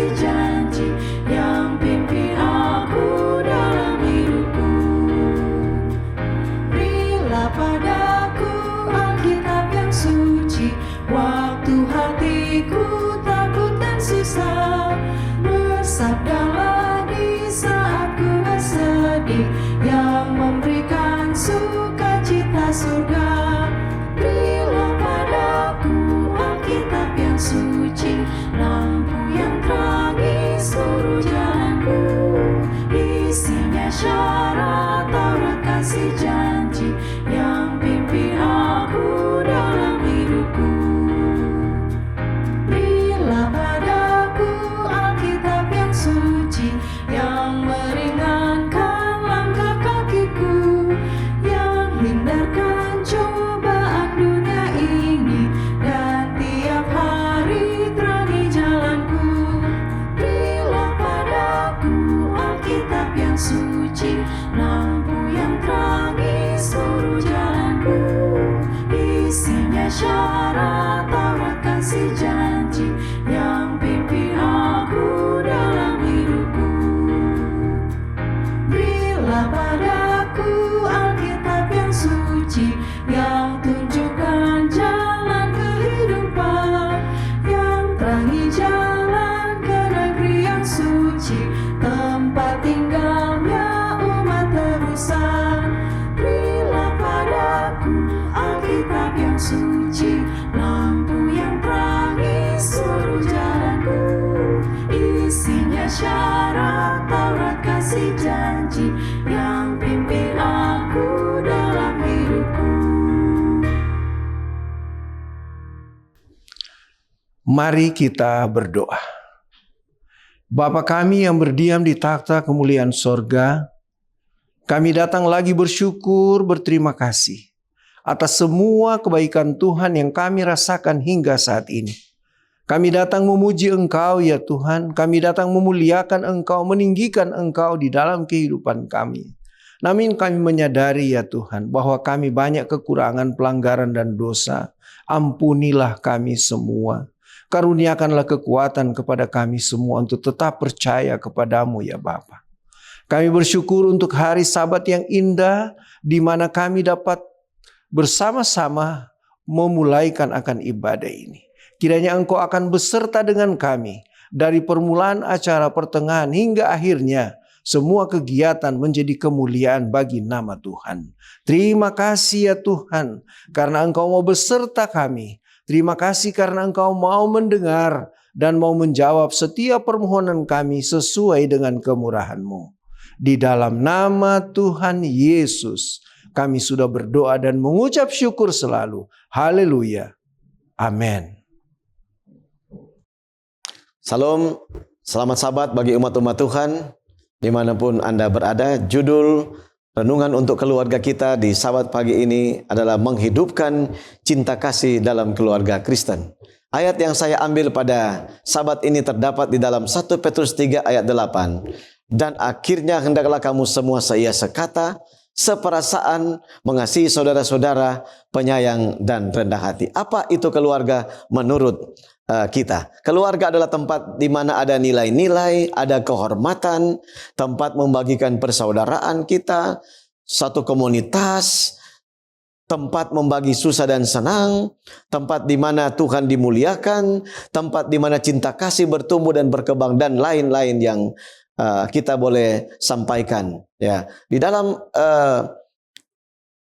kasih janji yang pimpin aku dalam hidupku. Berilah padaku Alkitab yang suci, waktu hatiku takut dan susah. Bersabdalah di saat ku bersedih, yang memberikan sukacita surga. Berilah padaku Alkitab yang suci, lampu yang terangi seluruh jalanku. Isinya syarat Taurat kasih janji yang pimpin aku dalam hidupku. Berilah padaku Alkitab yang suci, yang meringankan langkah kakiku, yang hindarkan cobaan dunia ini, dan tiap hari terangi jalanku. Berilah padaku Alkitab yang suci, lampu yang terangi seluruh jalanku. Isinya syarat Taurat kasih janji yang pimpin aku dalam hidupku. Berilah padaku Alkitab yang suci, yang tunjukkan jalan kehidupan, yang terangi jalan ke negeri yang suci, tempat tinggalnya umat tebusan. Berilah padaku Alkitab yang suci, lampu yang terangi seluruh jalanku. Isinya syarat Taurat kasih janji yang pimpin aku dalam hidupku. Mari kita berdoa. Bapa kami yang berdiam di takhta kemuliaan sorga, kami datang lagi bersyukur, berterima kasih atas semua kebaikan Tuhan yang kami rasakan hingga saat ini. Kami datang memuji Engkau ya Tuhan, kami datang memuliakan Engkau, meninggikan Engkau di dalam kehidupan kami. Namun kami menyadari ya Tuhan bahwa kami banyak kekurangan, pelanggaran dan dosa. Ampunilah kami semua. Karuniakanlah kekuatan kepada kami semua untuk tetap percaya kepadamu ya Bapa. Kami bersyukur untuk hari Sabat yang indah, di mana kami dapat bersama-sama memulaikan akan ibadah ini. Kiranya Engkau akan beserta dengan kami dari permulaan acara, pertengahan hingga akhirnya. Semua kegiatan menjadi kemuliaan bagi nama Tuhan. Terima kasih ya Tuhan, karena Engkau mau beserta kami. Terima kasih karena Engkau mau mendengar dan mau menjawab setiap permohonan kami sesuai dengan kemurahan-Mu. Di dalam nama Tuhan Yesus, kami sudah berdoa dan mengucap syukur selalu. Haleluya. Amin. Salam, selamat Sabat bagi umat-umat Tuhan dimanapun Anda berada. Judul renungan untuk keluarga kita di Sabat pagi ini adalah menghidupkan cinta kasih dalam keluarga Kristen. Ayat yang saya ambil pada Sabat ini terdapat di dalam 1 Petrus 3 ayat 8. Dan akhirnya hendaklah kamu semua seia sekata, seperasaan, mengasihi saudara-saudara, penyayang dan rendah hati. Apa itu keluarga menurut kita? Keluarga adalah tempat di mana ada nilai-nilai, ada kehormatan, tempat membagikan persaudaraan kita, satu komunitas, tempat membagi susah dan senang, tempat di mana Tuhan dimuliakan, tempat di mana cinta kasih bertumbuh dan berkembang, dan lain-lain yang kita boleh sampaikan. Ya, di dalam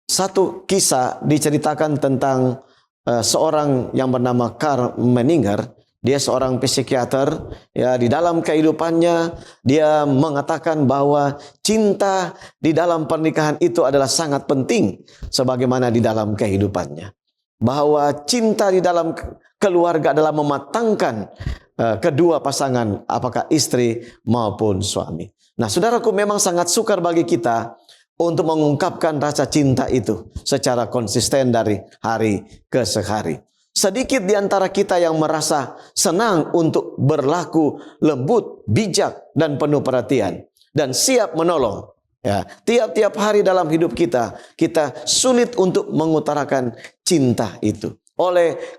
satu kisah diceritakan tentang seorang yang bernama Karl Menninger. Dia seorang psikiater. Ya, di dalam kehidupannya dia mengatakan bahwa cinta di dalam pernikahan itu adalah sangat penting, sebagaimana di dalam kehidupannya. Bahwa cinta di dalam keluarga adalah mematangkan kedua pasangan, apakah istri maupun suami. Nah, saudaraku, memang sangat sukar bagi kita untuk mengungkapkan rasa cinta itu secara konsisten dari hari ke hari. Sedikit di antara kita yang merasa senang untuk berlaku lembut, bijak, dan penuh perhatian, dan siap menolong. Ya, tiap-tiap hari dalam hidup kita sulit untuk mengutarakan cinta itu.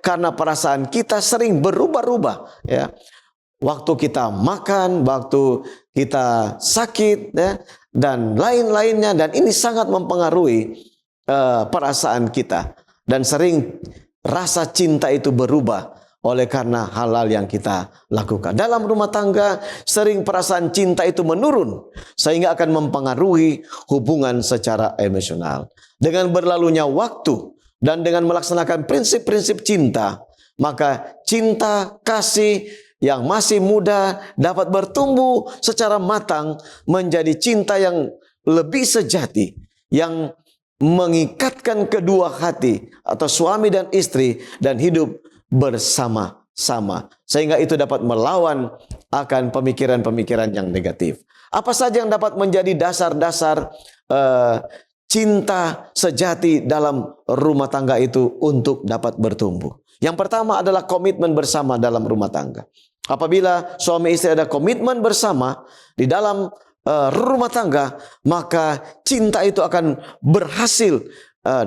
Karena perasaan kita sering berubah-ubah. Ya. waktu kita makan, waktu kita sakit, ya, dan lain-lainnya. Dan ini sangat mempengaruhi perasaan kita. Dan sering rasa cinta itu berubah oleh karena hal-hal yang kita lakukan. Dalam rumah tangga, sering perasaan cinta itu menurun, sehingga akan mempengaruhi hubungan secara emosional. Dengan berlalunya waktu dan dengan melaksanakan prinsip-prinsip cinta, maka cinta kasih yang masih muda dapat bertumbuh secara matang menjadi cinta yang lebih sejati, yang mengikatkan kedua hati atau suami dan istri dan hidup bersama-sama, sehingga itu dapat melawan akan pemikiran-pemikiran yang negatif. Apa saja yang dapat menjadi dasar-dasar cinta sejati dalam rumah tangga itu untuk dapat bertumbuh? Yang pertama adalah komitmen bersama dalam rumah tangga. Apabila suami istri ada komitmen bersama di dalam rumah tangga, maka cinta itu akan berhasil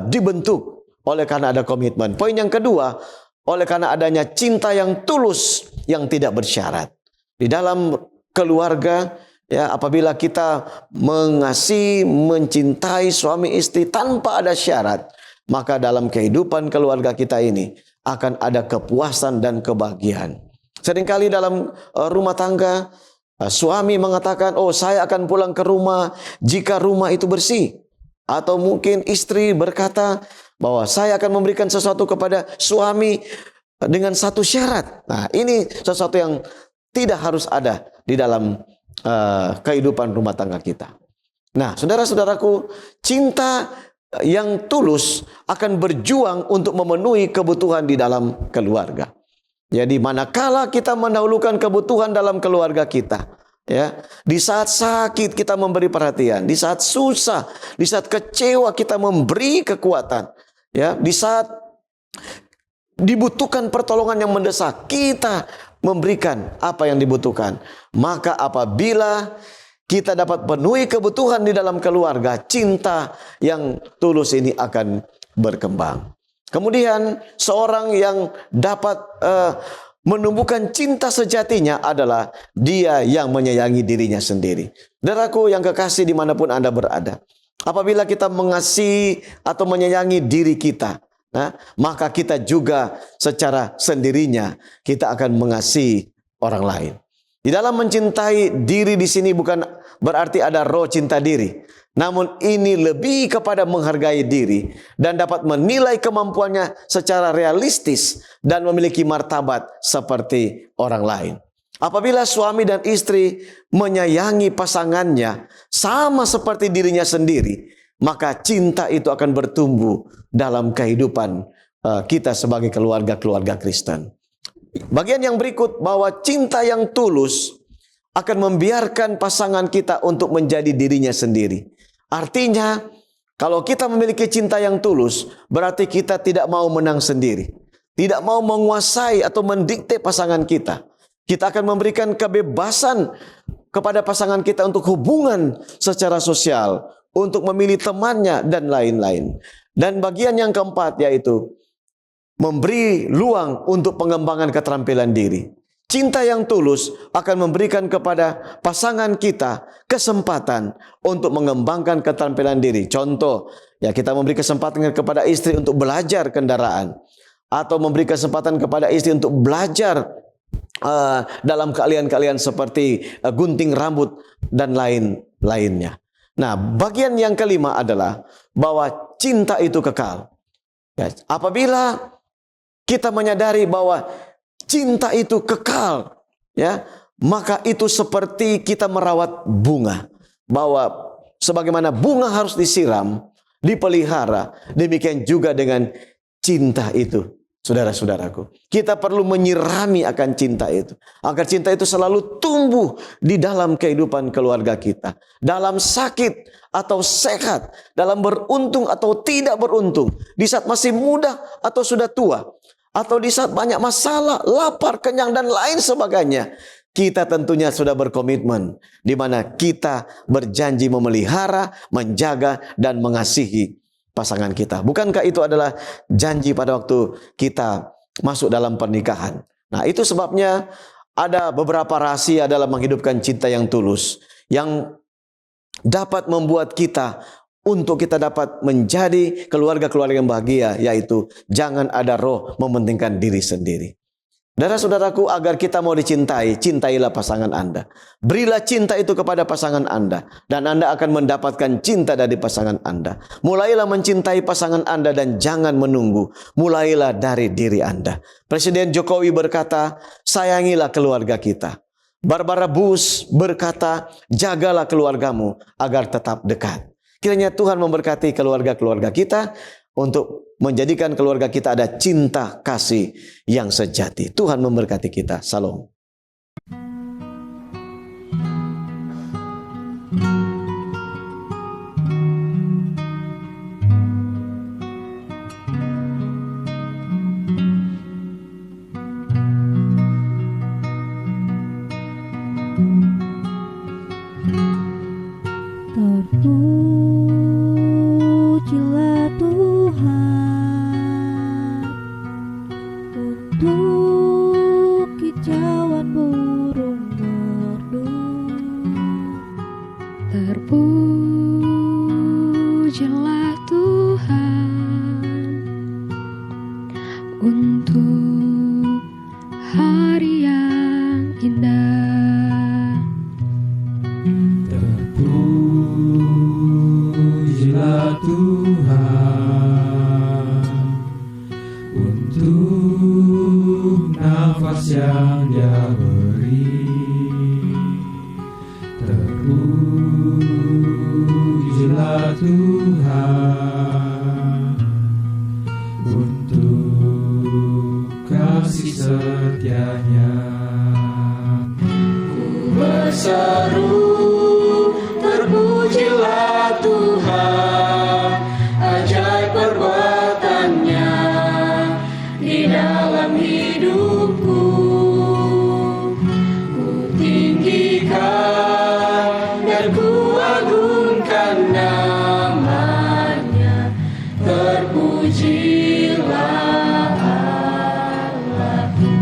dibentuk oleh karena ada komitmen. Poin yang kedua, oleh karena adanya cinta yang tulus yang tidak bersyarat. Di dalam keluarga, ya, apabila kita mengasihi, mencintai suami istri tanpa ada syarat, maka dalam kehidupan keluarga kita ini akan ada kepuasan dan kebahagiaan. Seringkali dalam rumah tangga, suami mengatakan, oh saya akan pulang ke rumah jika rumah itu bersih. Atau mungkin istri berkata bahwa saya akan memberikan sesuatu kepada suami dengan satu syarat. Nah, ini sesuatu yang tidak harus ada di dalam kehidupan rumah tangga kita. Nah, saudara-saudaraku, cinta yang tulus akan berjuang untuk memenuhi kebutuhan di dalam keluarga. Jadi manakala kita mendahulukan kebutuhan dalam keluarga kita, ya, di saat sakit kita memberi perhatian, di saat susah, di saat kecewa kita memberi kekuatan, ya, di saat dibutuhkan pertolongan yang mendesak, kita memberikan apa yang dibutuhkan. Maka apabila kita dapat penuhi kebutuhan di dalam keluarga, cinta yang tulus ini akan berkembang. Kemudian seorang yang dapat menumbuhkan cinta sejatinya adalah dia yang menyayangi dirinya sendiri. Saudaraku yang kekasih dimanapun Anda berada, apabila kita mengasihi atau menyayangi diri kita, nah, maka kita juga secara sendirinya kita akan mengasihi orang lain. Di dalam mencintai diri di sini bukan berarti ada roh cinta diri, namun ini lebih kepada menghargai diri dan dapat menilai kemampuannya secara realistis dan memiliki martabat seperti orang lain. Apabila suami dan istri menyayangi pasangannya sama seperti dirinya sendiri, maka cinta itu akan bertumbuh dalam kehidupan kita sebagai keluarga-keluarga Kristen. Bagian yang berikut, bahwa cinta yang tulus akan membiarkan pasangan kita untuk menjadi dirinya sendiri. Artinya, kalau kita memiliki cinta yang tulus, berarti kita tidak mau menang sendiri, tidak mau menguasai atau mendikte pasangan kita. Kita akan memberikan kebebasan kepada pasangan kita untuk hubungan secara sosial, untuk memilih temannya dan lain-lain. Dan bagian yang keempat yaitu memberi luang untuk pengembangan keterampilan diri. Cinta yang tulus akan memberikan kepada pasangan kita kesempatan untuk mengembangkan keterampilan diri. Contoh, ya, kita memberi kesempatan kepada istri untuk belajar kendaraan, atau memberi kesempatan kepada istri untuk belajar dalam keahlian-keahlian seperti gunting rambut dan lain-lainnya. Nah, bagian yang kelima adalah bahwa cinta itu kekal. Ya, apabila kita menyadari bahwa cinta itu kekal, ya, maka itu seperti kita merawat bunga. Bahwa sebagaimana bunga harus disiram, dipelihara, demikian juga dengan cinta itu. Saudara-saudaraku, kita perlu menyirami akan cinta itu, agar cinta itu selalu tumbuh di dalam kehidupan keluarga kita. Dalam sakit atau sehat, dalam beruntung atau tidak beruntung, di saat masih muda atau sudah tua, atau di saat banyak masalah, lapar, kenyang, dan lain sebagainya, kita tentunya sudah berkomitmen, di mana kita berjanji memelihara, menjaga, dan mengasihi pasangan kita. Bukankah itu adalah janji pada waktu kita masuk dalam pernikahan? Nah, itu sebabnya ada beberapa rahasia dalam menghidupkan cinta yang tulus yang dapat membuat kita untuk kita dapat menjadi keluarga-keluarga yang bahagia, yaitu jangan ada roh mementingkan diri sendiri. Saudara-saudaraku, agar kita mau dicintai, cintailah pasangan Anda. Berilah cinta itu kepada pasangan Anda, dan Anda akan mendapatkan cinta dari pasangan Anda. Mulailah mencintai pasangan Anda dan jangan menunggu. Mulailah dari diri Anda. Presiden Jokowi berkata, sayangilah keluarga kita. Barbara Bush berkata, jagalah keluargamu agar tetap dekat. Kiranya Tuhan memberkati keluarga-keluarga kita untuk menjadikan keluarga kita ada cinta kasih yang sejati. Tuhan memberkati kita. Salam. Terpujilah Tuhan untuk kicauan burung merdu. Terpujilah Tuhan untuk hari yang indah. Terpujilah Tuhan untuk nafas yang Dia beri. Terpujilah Tuhan untuk kasih setianya. Ku berseru, terpujilah Tuhan, ajaib perbuatannya di dalam hidupku. Ku tinggikan dan ku agungkan namanya. Terpujilah Allahku.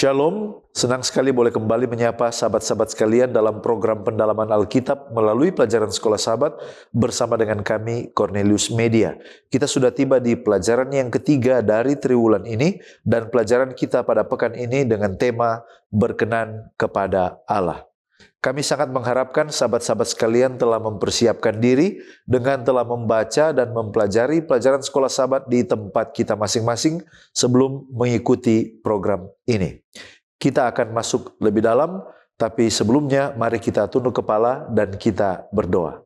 Shalom, senang sekali boleh kembali menyapa sahabat-sahabat sekalian dalam program pendalaman Alkitab melalui pelajaran Sekolah Sahabat bersama dengan kami Cornelius Media. Kita sudah tiba di pelajaran yang ketiga dari triwulan ini dan pelajaran kita pada pekan ini dengan tema berkenan kepada Allah. Kami sangat mengharapkan sahabat-sahabat sekalian telah mempersiapkan diri dengan telah membaca dan mempelajari pelajaran Sekolah Sahabat di tempat kita masing-masing sebelum mengikuti program ini. Kita akan masuk lebih dalam, tapi sebelumnya mari kita tunduk kepala dan kita berdoa.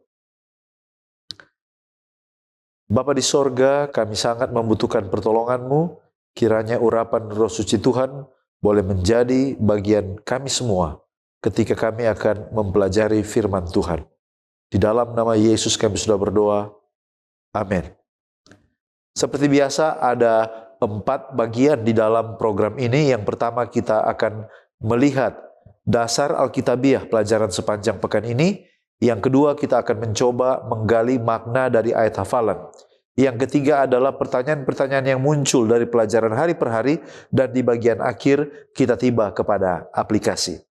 Bapa di sorga, kami sangat membutuhkan pertolongan-Mu. Kiranya urapan Roh Suci Tuhan boleh menjadi bagian kami semua ketika kami akan mempelajari firman Tuhan. Di dalam nama Yesus kami sudah berdoa. Amin. Seperti biasa ada 4 bagian di dalam program ini. Yang pertama kita akan melihat dasar Alkitabiah pelajaran sepanjang pekan ini. Yang kedua kita akan mencoba menggali makna dari ayat hafalan. Yang ketiga adalah pertanyaan-pertanyaan yang muncul dari pelajaran hari per hari. Dan di bagian akhir kita tiba kepada aplikasi.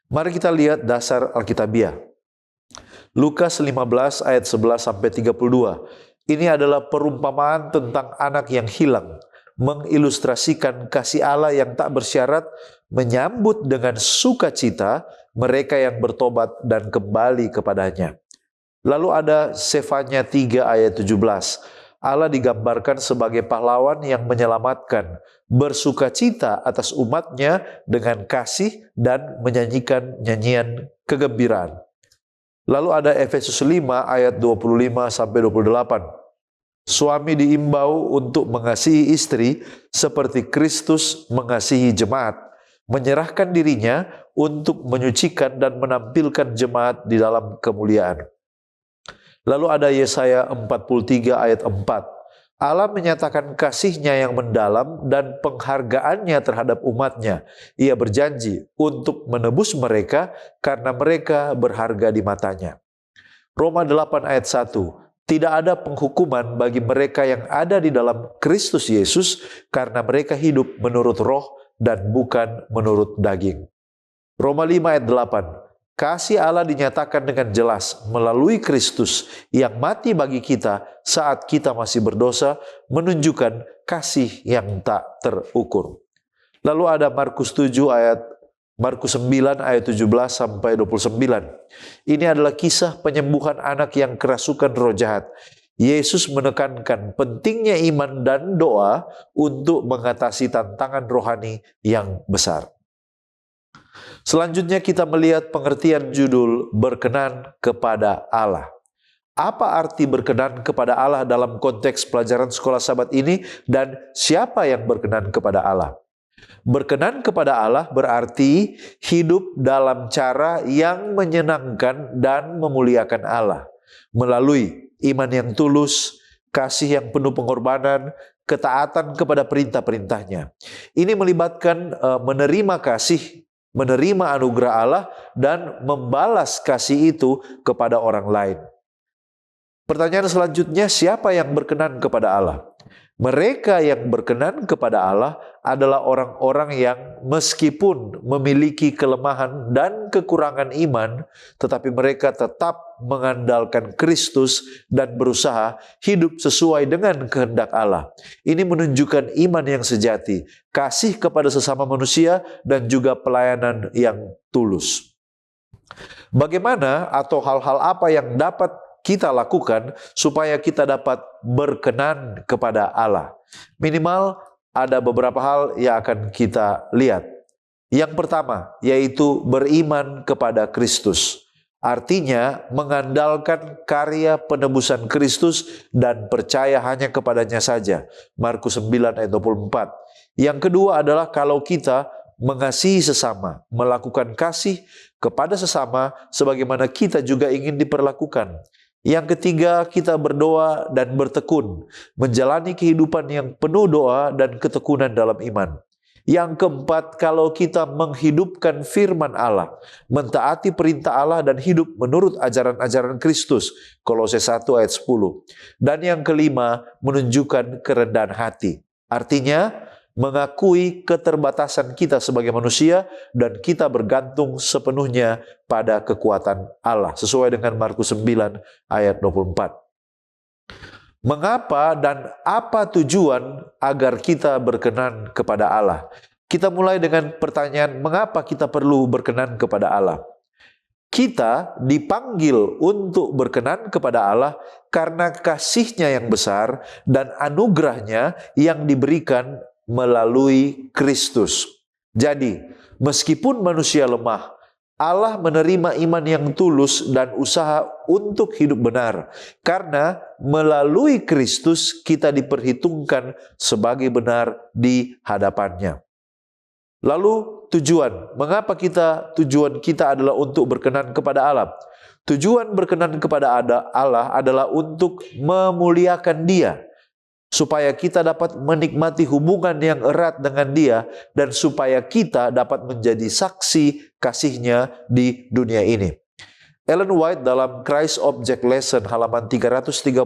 Mari kita lihat dasar Alkitabiah. Lukas 15 ayat 11-32. Ini adalah perumpamaan tentang anak yang hilang, mengilustrasikan kasih Allah yang tak bersyarat menyambut dengan sukacita mereka yang bertobat dan kembali kepadanya. Lalu ada Sefanya 3 ayat 17. Allah digambarkan sebagai pahlawan yang menyelamatkan, bersukacita atas umatnya dengan kasih dan menyanyikan nyanyian kegembiraan. Lalu ada Efesus 5 ayat 25-28. Suami diimbau untuk mengasihi istri seperti Kristus mengasihi jemaat, menyerahkan dirinya untuk menyucikan dan menampilkan jemaat di dalam kemuliaan. Lalu ada Yesaya 43 ayat 4. Allah menyatakan kasih-Nya yang mendalam dan penghargaannya terhadap umatnya. Ia berjanji untuk menebus mereka karena mereka berharga di matanya. Roma 8 ayat 1. Tidak ada penghukuman bagi mereka yang ada di dalam Kristus Yesus karena mereka hidup menurut roh dan bukan menurut daging. Roma 5 ayat 8. Kasih Allah dinyatakan dengan jelas melalui Kristus yang mati bagi kita saat kita masih berdosa, menunjukkan kasih yang tak terukur. Lalu ada Markus 9 ayat 17-29. Ini adalah kisah penyembuhan anak yang kerasukan roh jahat. Yesus menekankan pentingnya iman dan doa untuk mengatasi tantangan rohani yang besar. Selanjutnya kita melihat pengertian judul berkenan kepada Allah. Apa arti berkenan kepada Allah dalam konteks pelajaran Sekolah Sahabat ini dan siapa yang berkenan kepada Allah? Berkenan kepada Allah berarti hidup dalam cara yang menyenangkan dan memuliakan Allah melalui iman yang tulus, kasih yang penuh pengorbanan, ketaatan kepada perintah-perintahnya. Ini melibatkan menerima kasih, menerima anugerah Allah, dan membalas kasih itu kepada orang lain. Pertanyaan selanjutnya, siapa yang berkenan kepada Allah? Mereka yang berkenan kepada Allah adalah orang-orang yang meskipun memiliki kelemahan dan kekurangan iman, tetapi mereka tetap mengandalkan Kristus dan berusaha hidup sesuai dengan kehendak Allah. Ini menunjukkan iman yang sejati, kasih kepada sesama manusia, dan juga pelayanan yang tulus. Bagaimana atau hal-hal apa yang dapat kita lakukan supaya kita dapat berkenan kepada Allah? Minimal ada beberapa hal yang akan kita lihat. Yang pertama yaitu beriman kepada Kristus. Artinya mengandalkan karya penebusan Kristus dan percaya hanya kepadanya saja. Markus 9 ayat 24. Yang kedua adalah kalau kita mengasihi sesama, melakukan kasih kepada sesama sebagaimana kita juga ingin diperlakukan. Yang ketiga, kita berdoa dan bertekun, menjalani kehidupan yang penuh doa dan ketekunan dalam iman. Yang keempat, kalau kita menghidupkan firman Allah, mentaati perintah Allah dan hidup menurut ajaran-ajaran Kristus, Kolose 1 ayat 10. Dan yang kelima, menunjukkan kerendahan hati. Artinya, mengakui keterbatasan kita sebagai manusia dan kita bergantung sepenuhnya pada kekuatan Allah. Sesuai dengan Markus 9 ayat 24. Mengapa dan apa tujuan agar kita berkenan kepada Allah? Kita mulai dengan pertanyaan, mengapa kita perlu berkenan kepada Allah? Kita dipanggil untuk berkenan kepada Allah karena kasih-Nya yang besar dan anugerah-Nya yang diberikan melalui Kristus. Jadi, meskipun manusia lemah, Allah menerima iman yang tulus dan usaha untuk hidup benar. Karena melalui Kristus kita diperhitungkan sebagai benar di hadapan-Nya. Lalu tujuan, mengapa tujuan kita adalah untuk berkenan kepada Allah? Tujuan berkenan kepada Allah adalah untuk memuliakan Dia, supaya kita dapat menikmati hubungan yang erat dengan Dia, dan supaya kita dapat menjadi saksi kasih-Nya di dunia ini. Ellen White dalam Christ Object Lesson halaman 332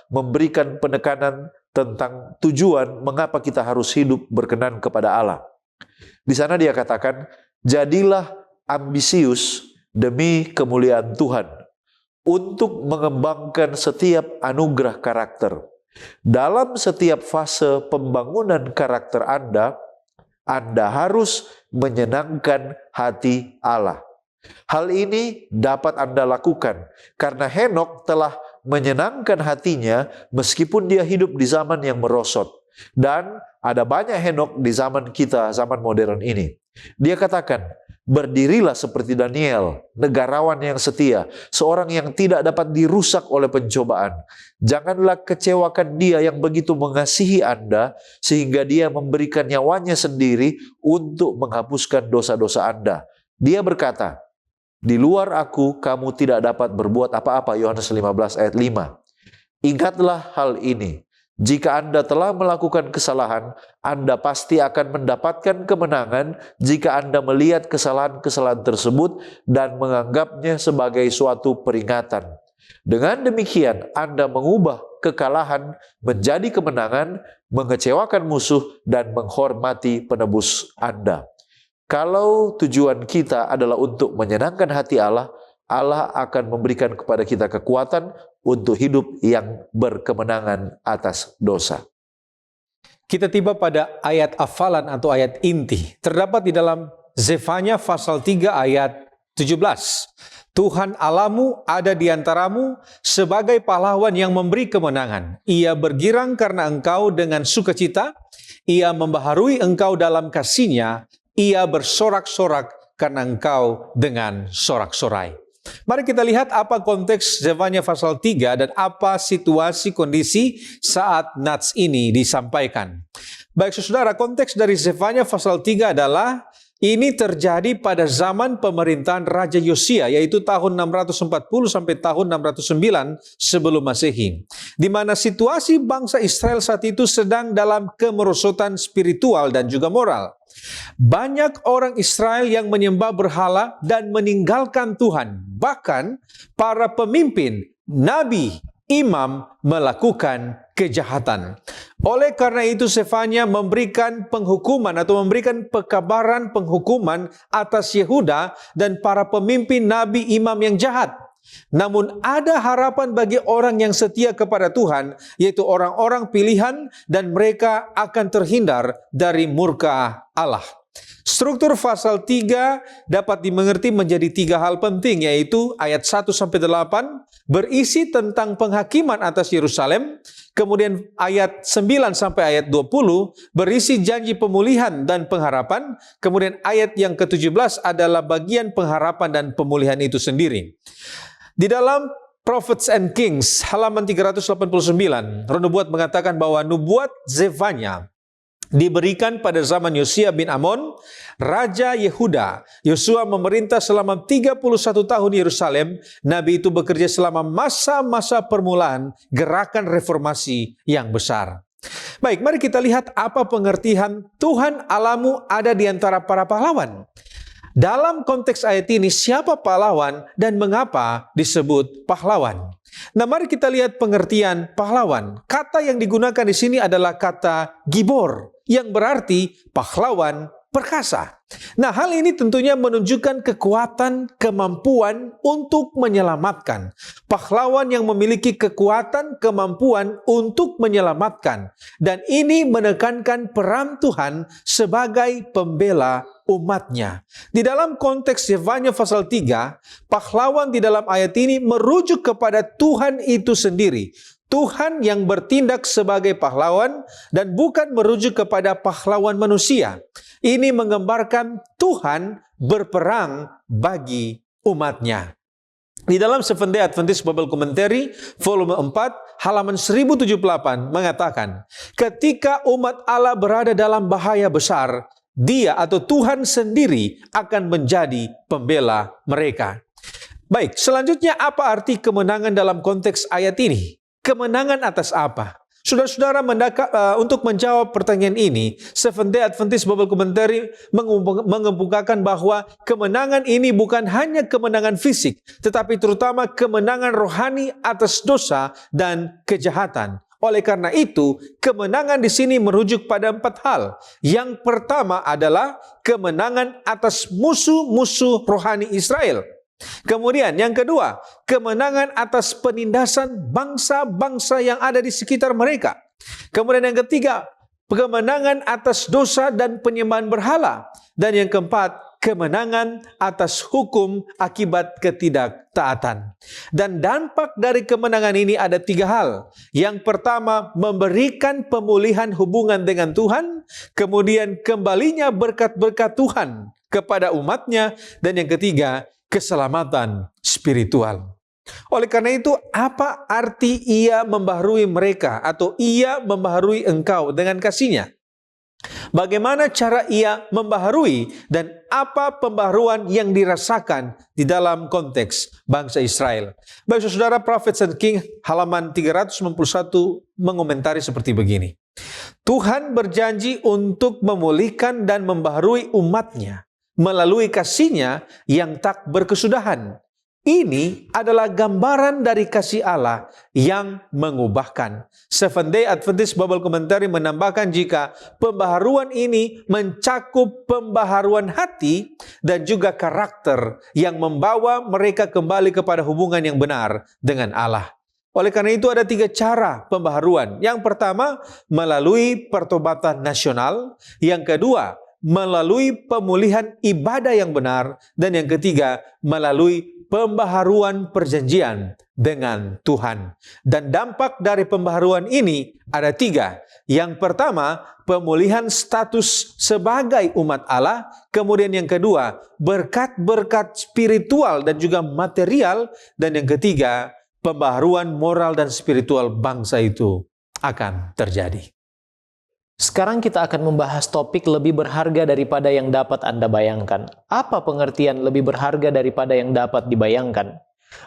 memberikan penekanan tentang tujuan mengapa kita harus hidup berkenan kepada Allah. Di sana dia katakan, jadilah ambisius demi kemuliaan Tuhan untuk mengembangkan setiap anugerah karakter. Dalam setiap fase pembangunan karakter Anda harus menyenangkan hati Allah. Hal ini dapat Anda lakukan karena Henokh telah menyenangkan hatinya meskipun dia hidup di zaman yang merosot. Dan ada banyak Henokh di zaman kita, zaman modern ini. Dia katakan, berdirilah seperti Daniel, negarawan yang setia, seorang yang tidak dapat dirusak oleh pencobaan. Janganlah kecewakan Dia yang begitu mengasihi Anda, sehingga Dia memberikan nyawanya sendiri untuk menghapuskan dosa-dosa Anda. Dia berkata, di luar aku, kamu tidak dapat berbuat apa-apa. Yohanes 15 ayat 5. Ingatlah hal ini. Jika Anda telah melakukan kesalahan, Anda pasti akan mendapatkan kemenangan jika Anda melihat kesalahan-kesalahan tersebut dan menganggapnya sebagai suatu peringatan. Dengan demikian, Anda mengubah kekalahan menjadi kemenangan, mengecewakan musuh, dan menghormati penebus Anda. Kalau tujuan kita adalah untuk menyenangkan hati Allah, Allah akan memberikan kepada kita kekuatan untuk hidup yang berkemenangan atas dosa. Kita tiba pada ayat hafalan atau ayat inti. Terdapat di dalam Zefanya pasal 3 ayat 17. Tuhan Allahmu ada di antaramu sebagai pahlawan yang memberi kemenangan. Ia bergirang karena engkau dengan sukacita. Ia membaharui engkau dalam kasih-Nya. Ia bersorak-sorak karena engkau dengan sorak-sorai. Mari kita lihat apa konteks Zefanya pasal 3 dan apa situasi kondisi saat nats ini disampaikan. Baik saudara, konteks dari Zefanya pasal 3 adalah ini terjadi pada zaman pemerintahan Raja Yosia, yaitu tahun 640 sampai tahun 609 sebelum Masehi. Di mana situasi bangsa Israel saat itu sedang dalam kemerosotan spiritual dan juga moral. Banyak orang Israel yang menyembah berhala dan meninggalkan Tuhan. Bahkan para pemimpin, nabi, imam melakukan kejahatan. Oleh karena itu Zefanya memberikan penghukuman atau memberikan pekabaran penghukuman atas Yehuda dan para pemimpin nabi imam yang jahat. Namun ada harapan bagi orang yang setia kepada Tuhan, yaitu orang-orang pilihan, dan mereka akan terhindar dari murka Allah. Struktur pasal 3 dapat dimengerti menjadi 3 hal penting, yaitu ayat 1-8 berisi tentang penghakiman atas Yerusalem, kemudian ayat 9 sampai ayat 20 berisi janji pemulihan dan pengharapan, kemudian ayat yang ke-17 adalah bagian pengharapan dan pemulihan itu sendiri. Di dalam Prophets and Kings halaman 389, Roh Nubuat mengatakan bahwa nubuat Zefanya diberikan pada zaman Yosia bin Amon, Raja Yehuda. Yosua memerintah selama 31 tahun di Yerusalem. Nabi itu bekerja selama masa-masa permulaan gerakan reformasi yang besar. Baik, mari kita lihat apa pengertian Tuhan Allahmu ada di antara para pahlawan. Dalam konteks ayat ini, siapa pahlawan dan mengapa disebut pahlawan? Nah, mari kita lihat pengertian pahlawan. Kata yang digunakan di sini adalah kata gibor. yang berarti pahlawan perkasa. Nah, hal ini tentunya menunjukkan kekuatan, kemampuan untuk menyelamatkan. Pahlawan yang memiliki kekuatan, kemampuan untuk menyelamatkan. Dan ini menekankan peran Tuhan sebagai pembela umatnya. Di dalam konteks Zefanya pasal 3, pahlawan di dalam ayat ini merujuk kepada Tuhan itu sendiri. Tuhan yang bertindak sebagai pahlawan dan bukan merujuk kepada pahlawan manusia. Ini menggambarkan Tuhan berperang bagi umatnya. Di dalam Seventh Day Adventist Bible Commentary, volume 4, halaman 1078 mengatakan, ketika umat Allah berada dalam bahaya besar, Dia atau Tuhan sendiri akan menjadi pembela mereka. Baik, selanjutnya apa arti kemenangan dalam konteks ayat ini? Kemenangan atas apa? Saudara-saudara, untuk menjawab pertanyaan ini, Seventh Day Adventist Bible Commentary mengemukakan bahwa kemenangan ini bukan hanya kemenangan fisik, tetapi terutama kemenangan rohani atas dosa dan kejahatan. Oleh karena itu, kemenangan di sini merujuk pada 4 hal. Yang pertama adalah kemenangan atas musuh-musuh rohani Israel. Kemudian yang kedua, kemenangan atas penindasan bangsa-bangsa yang ada di sekitar mereka. Kemudian yang ketiga, kemenangan atas dosa dan penyembahan berhala. Dan yang keempat, kemenangan atas hukum akibat ketidaktaatan. Dan dampak dari kemenangan ini ada 3 hal. Yang pertama, memberikan pemulihan hubungan dengan Tuhan. Kemudian kembalinya berkat-berkat Tuhan kepada umatnya. Dan yang ketiga, keselamatan spiritual. Oleh karena itu, apa arti Ia membaharui mereka atau Ia membaharui engkau dengan kasih-Nya? Bagaimana cara Ia membaharui dan apa pembaharuan yang dirasakan di dalam konteks bangsa Israel? Baik saudara, Prophets and King halaman 391 mengomentari seperti begini. Tuhan berjanji untuk memulihkan dan membaharui umat-Nya melalui kasih-Nya yang tak berkesudahan. Ini adalah gambaran dari kasih Allah yang mengubahkan. Seventh Day Adventist Bible Commentary menambahkan jika pembaharuan ini mencakup pembaharuan hati dan juga karakter yang membawa mereka kembali kepada hubungan yang benar dengan Allah. Oleh karena itu ada 3 cara pembaharuan. Yang pertama, melalui pertobatan nasional. Yang kedua, melalui pemulihan ibadah yang benar. Dan yang ketiga, melalui pembaharuan perjanjian dengan Tuhan. Dan dampak dari pembaharuan ini ada 3. Yang pertama, pemulihan status sebagai umat Allah. Kemudian yang kedua, berkat-berkat spiritual dan juga material. Dan yang ketiga, pembaharuan moral dan spiritual bangsa itu akan terjadi. Sekarang kita akan membahas topik lebih berharga daripada yang dapat Anda bayangkan. Apa pengertian lebih berharga daripada yang dapat dibayangkan?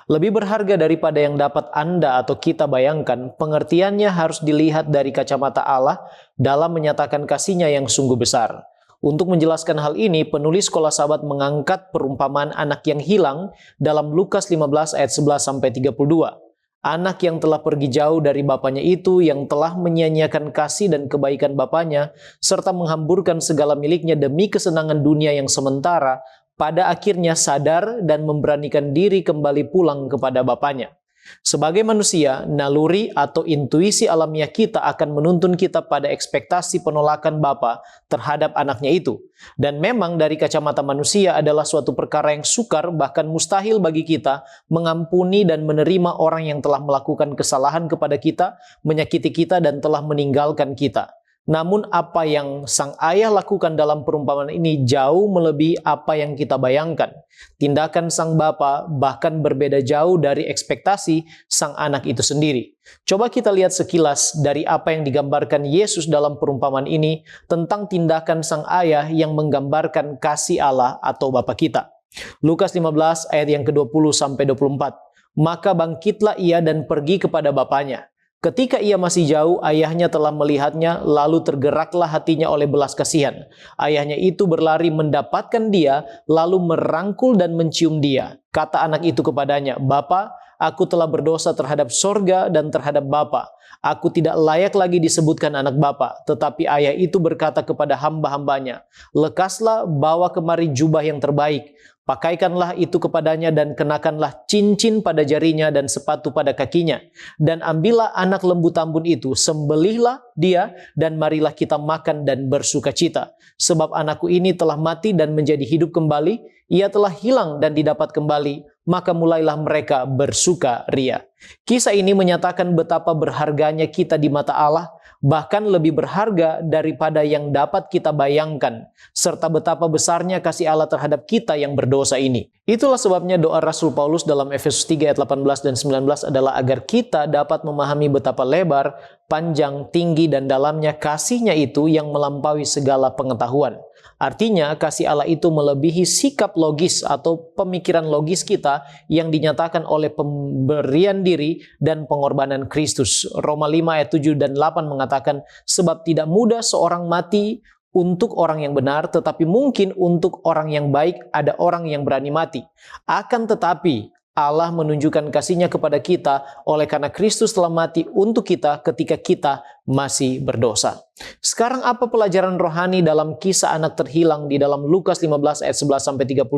Lebih berharga daripada yang dapat Anda atau kita bayangkan, pengertiannya harus dilihat dari kacamata Allah dalam menyatakan kasih-Nya yang sungguh besar. Untuk menjelaskan hal ini, penulis Sekolah Sabat mengangkat perumpamaan anak yang hilang dalam Lukas 15 ayat 11-32. Anak yang telah pergi jauh dari bapaknya itu, yang telah menyia-nyiakan kasih dan kebaikan bapaknya, serta menghamburkan segala miliknya demi kesenangan dunia yang sementara, pada akhirnya sadar dan memberanikan diri kembali pulang kepada bapaknya. Sebagai manusia, naluri atau intuisi alamiah kita akan menuntun kita pada ekspektasi penolakan Bapa terhadap anaknya itu. Dan memang dari kacamata manusia adalah suatu perkara yang sukar, bahkan mustahil bagi kita mengampuni dan menerima orang yang telah melakukan kesalahan kepada kita, menyakiti kita, dan telah meninggalkan kita. Namun apa yang sang ayah lakukan dalam perumpamaan ini jauh melebihi apa yang kita bayangkan. Tindakan sang bapa bahkan berbeda jauh dari ekspektasi sang anak itu sendiri. Coba kita lihat sekilas dari apa yang digambarkan Yesus dalam perumpamaan ini tentang tindakan sang ayah yang menggambarkan kasih Allah atau Bapa kita. Lukas 15 ayat yang ke-20-24. Maka bangkitlah ia dan pergi kepada bapaknya. Ketika ia masih jauh, ayahnya telah melihatnya, lalu tergeraklah hatinya oleh belas kasihan. Ayahnya itu berlari mendapatkan dia, lalu merangkul dan mencium dia. Kata anak itu kepadanya, "Bapa, aku telah berdosa terhadap sorga dan terhadap Bapa. Aku tidak layak lagi disebutkan anak Bapa. Tetapi ayah itu berkata kepada hamba-hambanya, lekaslah, bawa kemari jubah yang terbaik. Pakaikanlah itu kepadanya dan kenakanlah cincin pada jarinya dan sepatu pada kakinya. Dan ambillah anak lembu tambun itu, sembelihlah dia, dan marilah kita makan dan bersukacita. Sebab anakku ini telah mati dan menjadi hidup kembali, ia telah hilang dan didapat kembali, maka mulailah mereka bersukaria. Kisah ini menyatakan betapa berharganya kita di mata Allah, bahkan lebih berharga daripada yang dapat kita bayangkan, serta betapa besarnya kasih Allah terhadap kita yang berdosa ini. Itulah sebabnya doa Rasul Paulus dalam Efesus 3 ayat 18 dan 19 adalah agar kita dapat memahami betapa lebar, panjang, tinggi, dan dalamnya kasih-Nya itu yang melampaui segala pengetahuan. Artinya, kasih Allah itu melebihi sikap logis atau pemikiran logis kita yang dinyatakan oleh pemberian diri dan pengorbanan Kristus. Roma 5 ayat 7 dan 8 mengatakan, sebab tidak mudah seorang mati untuk orang yang benar, tetapi mungkin untuk orang yang baik ada orang yang berani mati. Akan tetapi, Allah menunjukkan kasih-Nya kepada kita oleh karena Kristus telah mati untuk kita ketika kita masih berdosa. Sekarang apa pelajaran rohani dalam kisah anak terhilang di dalam Lukas 15 ayat 11-32?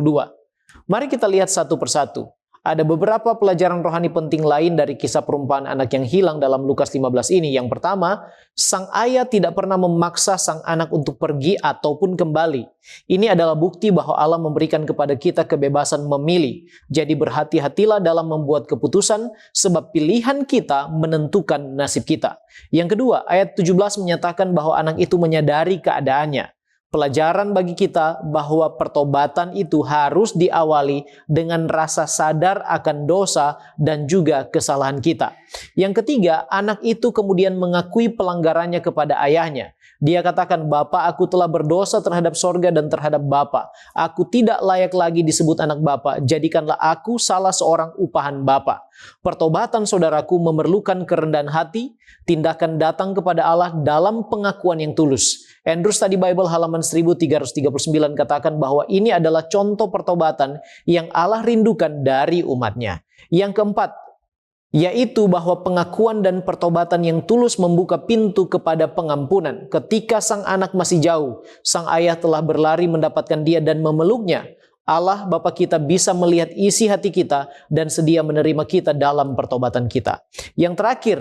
Mari kita lihat satu persatu. Ada beberapa pelajaran rohani penting lain dari kisah perumpamaan anak yang hilang dalam Lukas 15 ini. Yang pertama, sang ayah tidak pernah memaksa sang anak untuk pergi ataupun kembali. Ini adalah bukti bahwa Allah memberikan kepada kita kebebasan memilih. Jadi berhati-hatilah dalam membuat keputusan, sebab pilihan kita menentukan nasib kita. Yang kedua, ayat 17 menyatakan bahwa anak itu menyadari keadaannya. Pelajaran bagi kita bahwa pertobatan itu harus diawali dengan rasa sadar akan dosa dan juga kesalahan kita. Yang ketiga, anak itu kemudian mengakui pelanggarannya kepada ayahnya. Dia katakan, Bapa, aku telah berdosa terhadap sorga dan terhadap Bapa. Aku tidak layak lagi disebut anak Bapa. Jadikanlah aku salah seorang upahan Bapa. Pertobatan saudaraku memerlukan kerendahan hati, tindakan datang kepada Allah dalam pengakuan yang tulus. Andrew Study Bible halaman 1339 katakan bahwa ini adalah contoh pertobatan yang Allah rindukan dari umatnya. Yang keempat, yaitu bahwa pengakuan dan pertobatan yang tulus membuka pintu kepada pengampunan. Ketika sang anak masih jauh, sang ayah telah berlari mendapatkan dia dan memeluknya. Allah Bapa kita bisa melihat isi hati kita dan sedia menerima kita dalam pertobatan kita. Yang terakhir,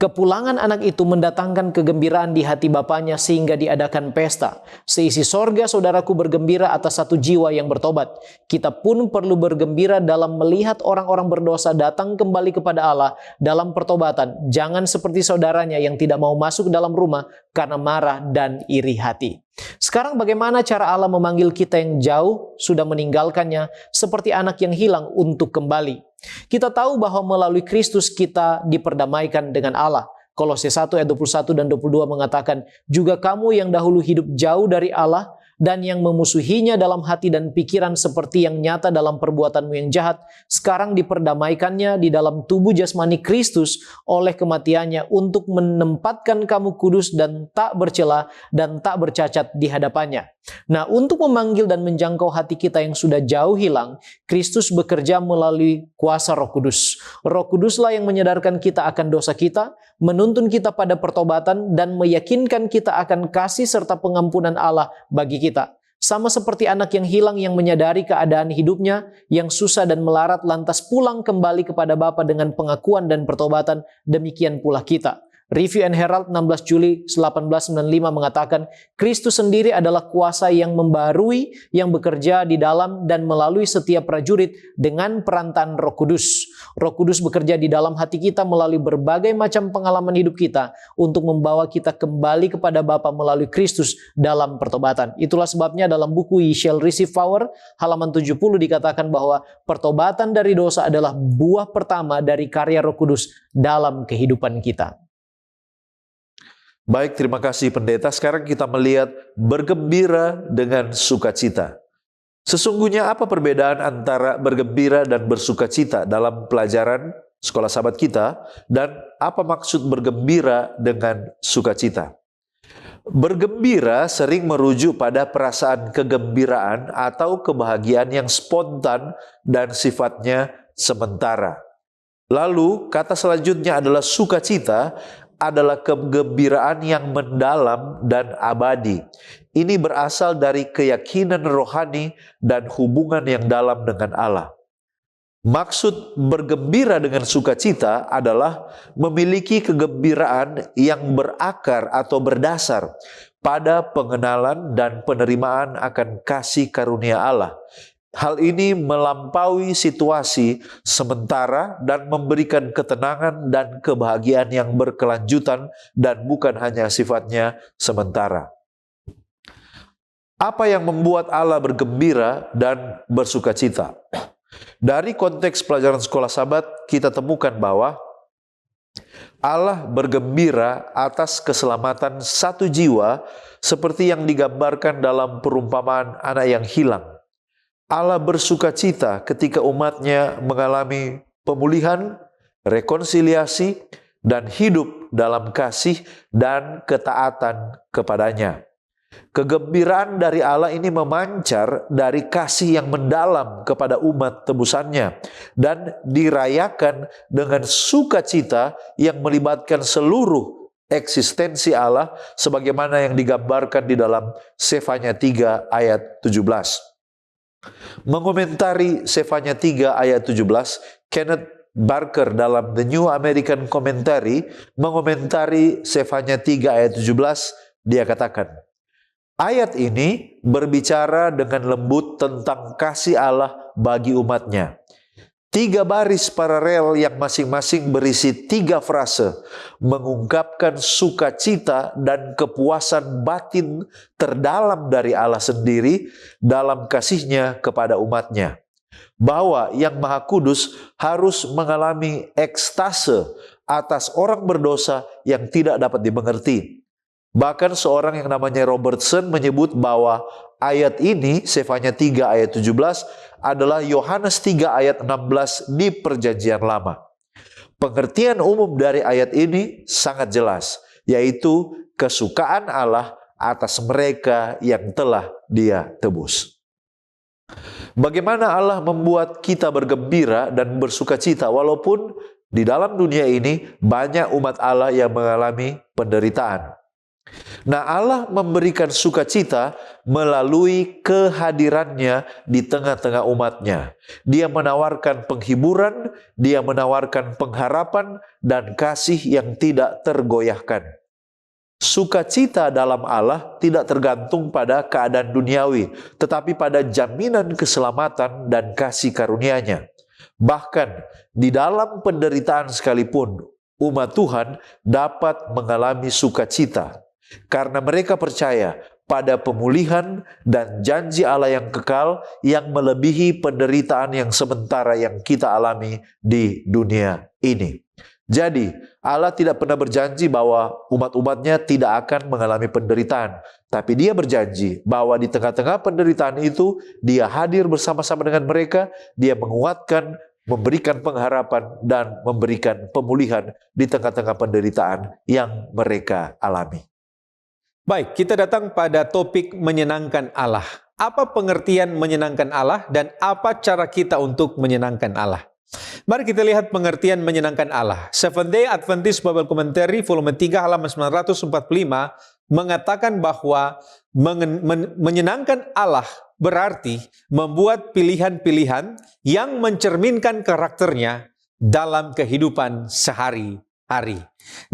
kepulangan anak itu mendatangkan kegembiraan di hati bapaknya sehingga diadakan pesta. Seisi sorga saudaraku bergembira atas satu jiwa yang bertobat. Kita pun perlu bergembira dalam melihat orang-orang berdosa datang kembali kepada Allah dalam pertobatan. Jangan seperti saudaranya yang tidak mau masuk dalam rumah karena marah dan iri hati. Sekarang bagaimana cara Allah memanggil kita yang jauh sudah meninggalkannya seperti anak yang hilang untuk kembali? Kita tahu bahwa melalui Kristus kita diperdamaikan dengan Allah. Kolose 1 ayat 21 dan 22 mengatakan, juga kamu yang dahulu hidup jauh dari Allah dan yang memusuhinya dalam hati dan pikiran seperti yang nyata dalam perbuatanmu yang jahat, sekarang diperdamaikannya di dalam tubuh jasmani Kristus oleh kematiannya untuk menempatkan kamu kudus dan tak bercela dan tak bercacat di hadapannya. Nah, untuk memanggil dan menjangkau hati kita yang sudah jauh hilang, Kristus bekerja melalui kuasa Roh Kudus. Roh Kuduslah yang menyadarkan kita akan dosa kita, menuntun kita pada pertobatan, dan meyakinkan kita akan kasih serta pengampunan Allah bagi kita. Sama seperti anak yang hilang yang menyadari keadaan hidupnya yang susah dan melarat lantas pulang kembali kepada Bapa dengan pengakuan dan pertobatan, demikian pula kita. Review and Herald 16 Juli 1895 mengatakan, Kristus sendiri adalah kuasa yang membarui, yang bekerja di dalam dan melalui setiap prajurit dengan perantaraan Roh Kudus. Roh Kudus bekerja di dalam hati kita melalui berbagai macam pengalaman hidup kita untuk membawa kita kembali kepada Bapa melalui Kristus dalam pertobatan. Itulah sebabnya dalam buku Ye Shall Receive Power halaman 70 dikatakan bahwa pertobatan dari dosa adalah buah pertama dari karya Roh Kudus dalam kehidupan kita. Baik, terima kasih pendeta. Sekarang kita melihat bergembira dengan sukacita. Sesungguhnya apa perbedaan antara bergembira dan bersukacita dalam pelajaran sekolah sahabat kita, dan apa maksud bergembira dengan sukacita? Bergembira sering merujuk pada perasaan kegembiraan atau kebahagiaan yang spontan dan sifatnya sementara. Lalu kata selanjutnya adalah sukacita, adalah kegembiraan yang mendalam dan abadi. Ini berasal dari keyakinan rohani dan hubungan yang dalam dengan Allah. Maksud bergembira dengan sukacita adalah memiliki kegembiraan yang berakar atau berdasar pada pengenalan dan penerimaan akan kasih karunia Allah. Hal ini melampaui situasi sementara dan memberikan ketenangan dan kebahagiaan yang berkelanjutan dan bukan hanya sifatnya sementara. Apa yang membuat Allah bergembira dan bersukacita? Dari konteks pelajaran sekolah Sabat, kita temukan bahwa Allah bergembira atas keselamatan satu jiwa seperti yang digambarkan dalam perumpamaan anak yang hilang. Allah bersukacita ketika umatnya mengalami pemulihan, rekonsiliasi, dan hidup dalam kasih dan ketaatan kepadanya. Kegembiraan dari Allah ini memancar dari kasih yang mendalam kepada umat tebusannya dan dirayakan dengan sukacita yang melibatkan seluruh eksistensi Allah sebagaimana yang digambarkan di dalam Sefanya 3 ayat 17. Mengomentari Sefanya 3 ayat 17, Kenneth Barker dalam The New American Commentary mengomentari Sefanya 3 ayat 17, dia katakan, ayat ini berbicara dengan lembut tentang kasih Allah bagi umatnya. 3 baris paralel yang masing-masing berisi 3 frase mengungkapkan sukacita dan kepuasan batin terdalam dari Allah sendiri dalam kasihnya kepada umatnya. Bahwa yang Maha Kudus harus mengalami ekstase atas orang berdosa yang tidak dapat dimengerti. Bahkan seorang yang namanya Robertson menyebut bahwa ayat ini, Sefanya 3 ayat 17, adalah Yohanes 3 ayat 16 di Perjanjian Lama. Pengertian umum dari ayat ini sangat jelas, yaitu kesukaan Allah atas mereka yang telah Dia tebus. Bagaimana Allah membuat kita bergembira dan bersukacita walaupun di dalam dunia ini banyak umat Allah yang mengalami penderitaan. Nah, Allah memberikan sukacita melalui kehadirannya di tengah-tengah umatnya. Dia menawarkan penghiburan, dia menawarkan pengharapan dan kasih yang tidak tergoyahkan. Sukacita dalam Allah tidak tergantung pada keadaan duniawi, tetapi pada jaminan keselamatan dan kasih karunia-Nya. Bahkan di dalam penderitaan sekalipun, umat Tuhan dapat mengalami sukacita. Karena mereka percaya pada pemulihan dan janji Allah yang kekal yang melebihi penderitaan yang sementara yang kita alami di dunia ini. Jadi, Allah tidak pernah berjanji bahwa umat-umatnya tidak akan mengalami penderitaan. Tapi Dia berjanji bahwa di tengah-tengah penderitaan itu, Dia hadir bersama-sama dengan mereka, Dia menguatkan, memberikan pengharapan, dan memberikan pemulihan di tengah-tengah penderitaan yang mereka alami. Baik, kita datang pada topik menyenangkan Allah. Apa pengertian menyenangkan Allah dan apa cara kita untuk menyenangkan Allah? Mari kita lihat pengertian menyenangkan Allah. Seventh Day Adventist Bible Commentary volume 3 halaman 945 mengatakan bahwa menyenangkan Allah berarti membuat pilihan-pilihan yang mencerminkan karakternya dalam kehidupan sehari-hari.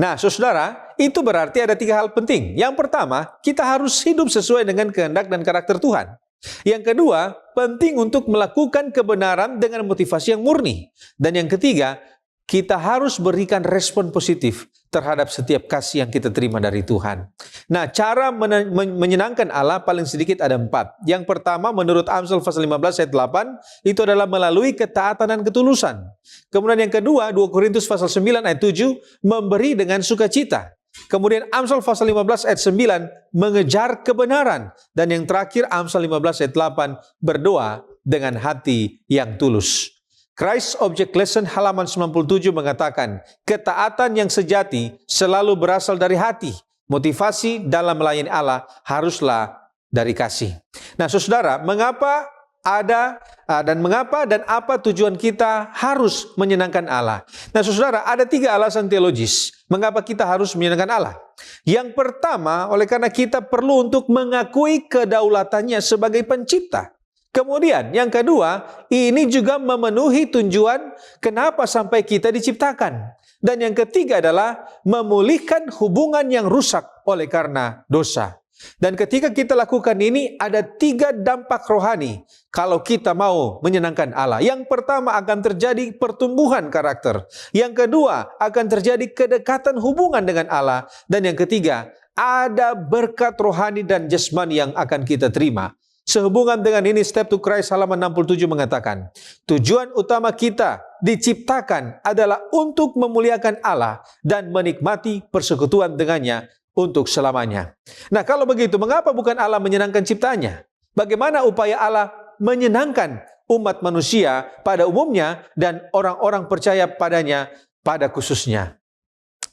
Nah, saudara, itu berarti ada 3 hal penting. Yang pertama, kita harus hidup sesuai dengan kehendak dan karakter Tuhan. Yang kedua, penting untuk melakukan kebenaran dengan motivasi yang murni. Dan yang ketiga, kita harus berikan respon positif terhadap setiap kasih yang kita terima dari Tuhan. Nah, cara menyenangkan Allah paling sedikit ada 4. Yang pertama, menurut Amsal pasal 15 ayat 8, itu adalah melalui ketaatan dan ketulusan. Kemudian yang kedua, 2 Korintus pasal 9 ayat 7, memberi dengan sukacita. Kemudian Amsal pasal 15 ayat 9, mengejar kebenaran. Dan yang terakhir, Amsal 15 ayat 8, berdoa dengan hati yang tulus. Christ Object Lesson halaman 97 mengatakan, ketaatan yang sejati selalu berasal dari hati. Motivasi dalam melayani Allah haruslah dari kasih. Nah, saudara, mengapa ada dan mengapa dan apa tujuan kita harus menyenangkan Allah. Nah saudara, ada 3 alasan teologis mengapa kita harus menyenangkan Allah. Yang pertama, oleh karena kita perlu untuk mengakui kedaulatannya sebagai pencipta. Kemudian yang kedua, ini juga memenuhi tujuan kenapa sampai kita diciptakan. Dan yang ketiga adalah memulihkan hubungan yang rusak oleh karena dosa. Dan ketika kita lakukan ini, ada 3 dampak rohani kalau kita mau menyenangkan Allah. Yang pertama, akan terjadi pertumbuhan karakter. Yang kedua, akan terjadi kedekatan hubungan dengan Allah. Dan yang ketiga, ada berkat rohani dan jasmani yang akan kita terima. Sehubungan dengan ini, Step to Christ halaman 67 mengatakan, tujuan utama kita diciptakan adalah untuk memuliakan Allah dan menikmati persekutuan dengannya untuk selamanya. Nah, kalau begitu, mengapa bukan Allah menyenangkan ciptaannya? Bagaimana upaya Allah menyenangkan umat manusia pada umumnya dan orang-orang percaya padanya pada khususnya?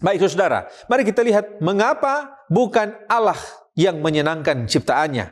Baik saudara, mari kita lihat mengapa bukan Allah yang menyenangkan ciptaannya.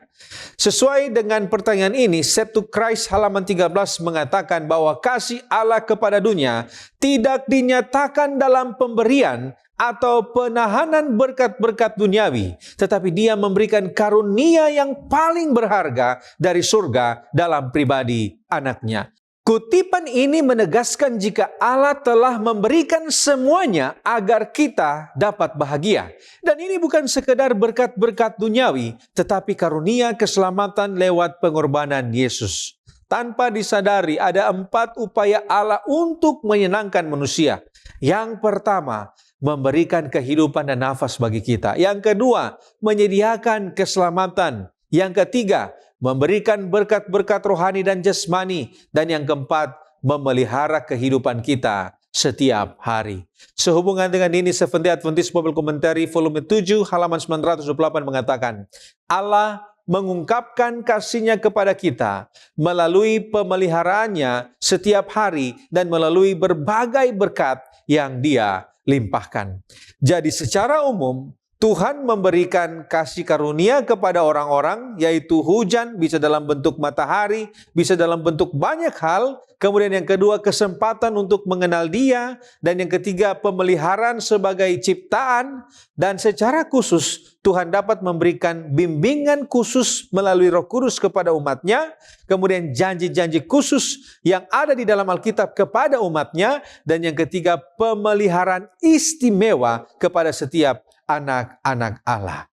Sesuai dengan pertanyaan ini, Step to Christ halaman 13 mengatakan bahwa kasih Allah kepada dunia tidak dinyatakan dalam pemberian atau penahanan berkat-berkat duniawi, tetapi Dia memberikan karunia yang paling berharga dari surga dalam pribadi anaknya. Kutipan ini menegaskan jika Allah telah memberikan semuanya agar kita dapat bahagia. Dan ini bukan sekedar berkat-berkat duniawi, tetapi karunia keselamatan lewat pengorbanan Yesus. Tanpa disadari, ada 4 upaya Allah untuk menyenangkan manusia. Yang pertama, memberikan kehidupan dan nafas bagi kita. Yang kedua, menyediakan keselamatan. Yang ketiga, memberikan berkat-berkat rohani dan jasmani. Dan yang keempat, memelihara kehidupan kita setiap hari. Sehubungan dengan ini, Seventh-day Adventist Bible Commentary volume 7 halaman 928 mengatakan, Allah mengungkapkan kasih-Nya kepada kita melalui pemeliharaannya setiap hari dan melalui berbagai berkat yang Dia limpahkan. Jadi secara umum, Tuhan memberikan kasih karunia kepada orang-orang, yaitu hujan, bisa dalam bentuk matahari, bisa dalam bentuk banyak hal. Kemudian yang kedua, kesempatan untuk mengenal Dia. Dan yang ketiga, pemeliharaan sebagai ciptaan. Dan secara khusus, Tuhan dapat memberikan bimbingan khusus melalui Roh Kudus kepada umat-Nya. Kemudian janji-janji khusus yang ada di dalam Alkitab kepada umat-Nya. Dan yang ketiga, pemeliharaan istimewa kepada setiap anak-anak Allah.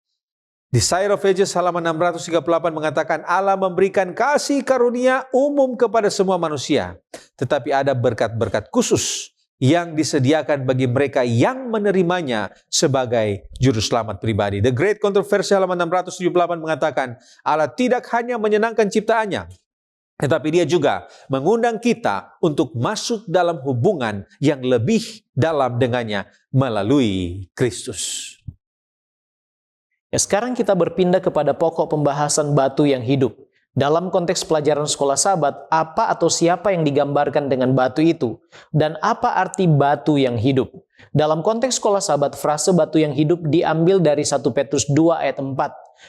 Desire of Ages halaman 638 mengatakan Allah memberikan kasih karunia umum kepada semua manusia. Tetapi ada berkat-berkat khusus yang disediakan bagi mereka yang menerimanya sebagai juru selamat pribadi. The Great Controversy halaman 678 mengatakan Allah tidak hanya menyenangkan ciptaannya, tetapi Dia juga mengundang kita untuk masuk dalam hubungan yang lebih dalam dengannya melalui Kristus. Ya, sekarang kita berpindah kepada pokok pembahasan batu yang hidup. Dalam konteks pelajaran sekolah Sabat, apa atau siapa yang digambarkan dengan batu itu? Dan apa arti batu yang hidup? Dalam konteks sekolah Sabat, frase batu yang hidup diambil dari 1 Petrus 2 ayat 4.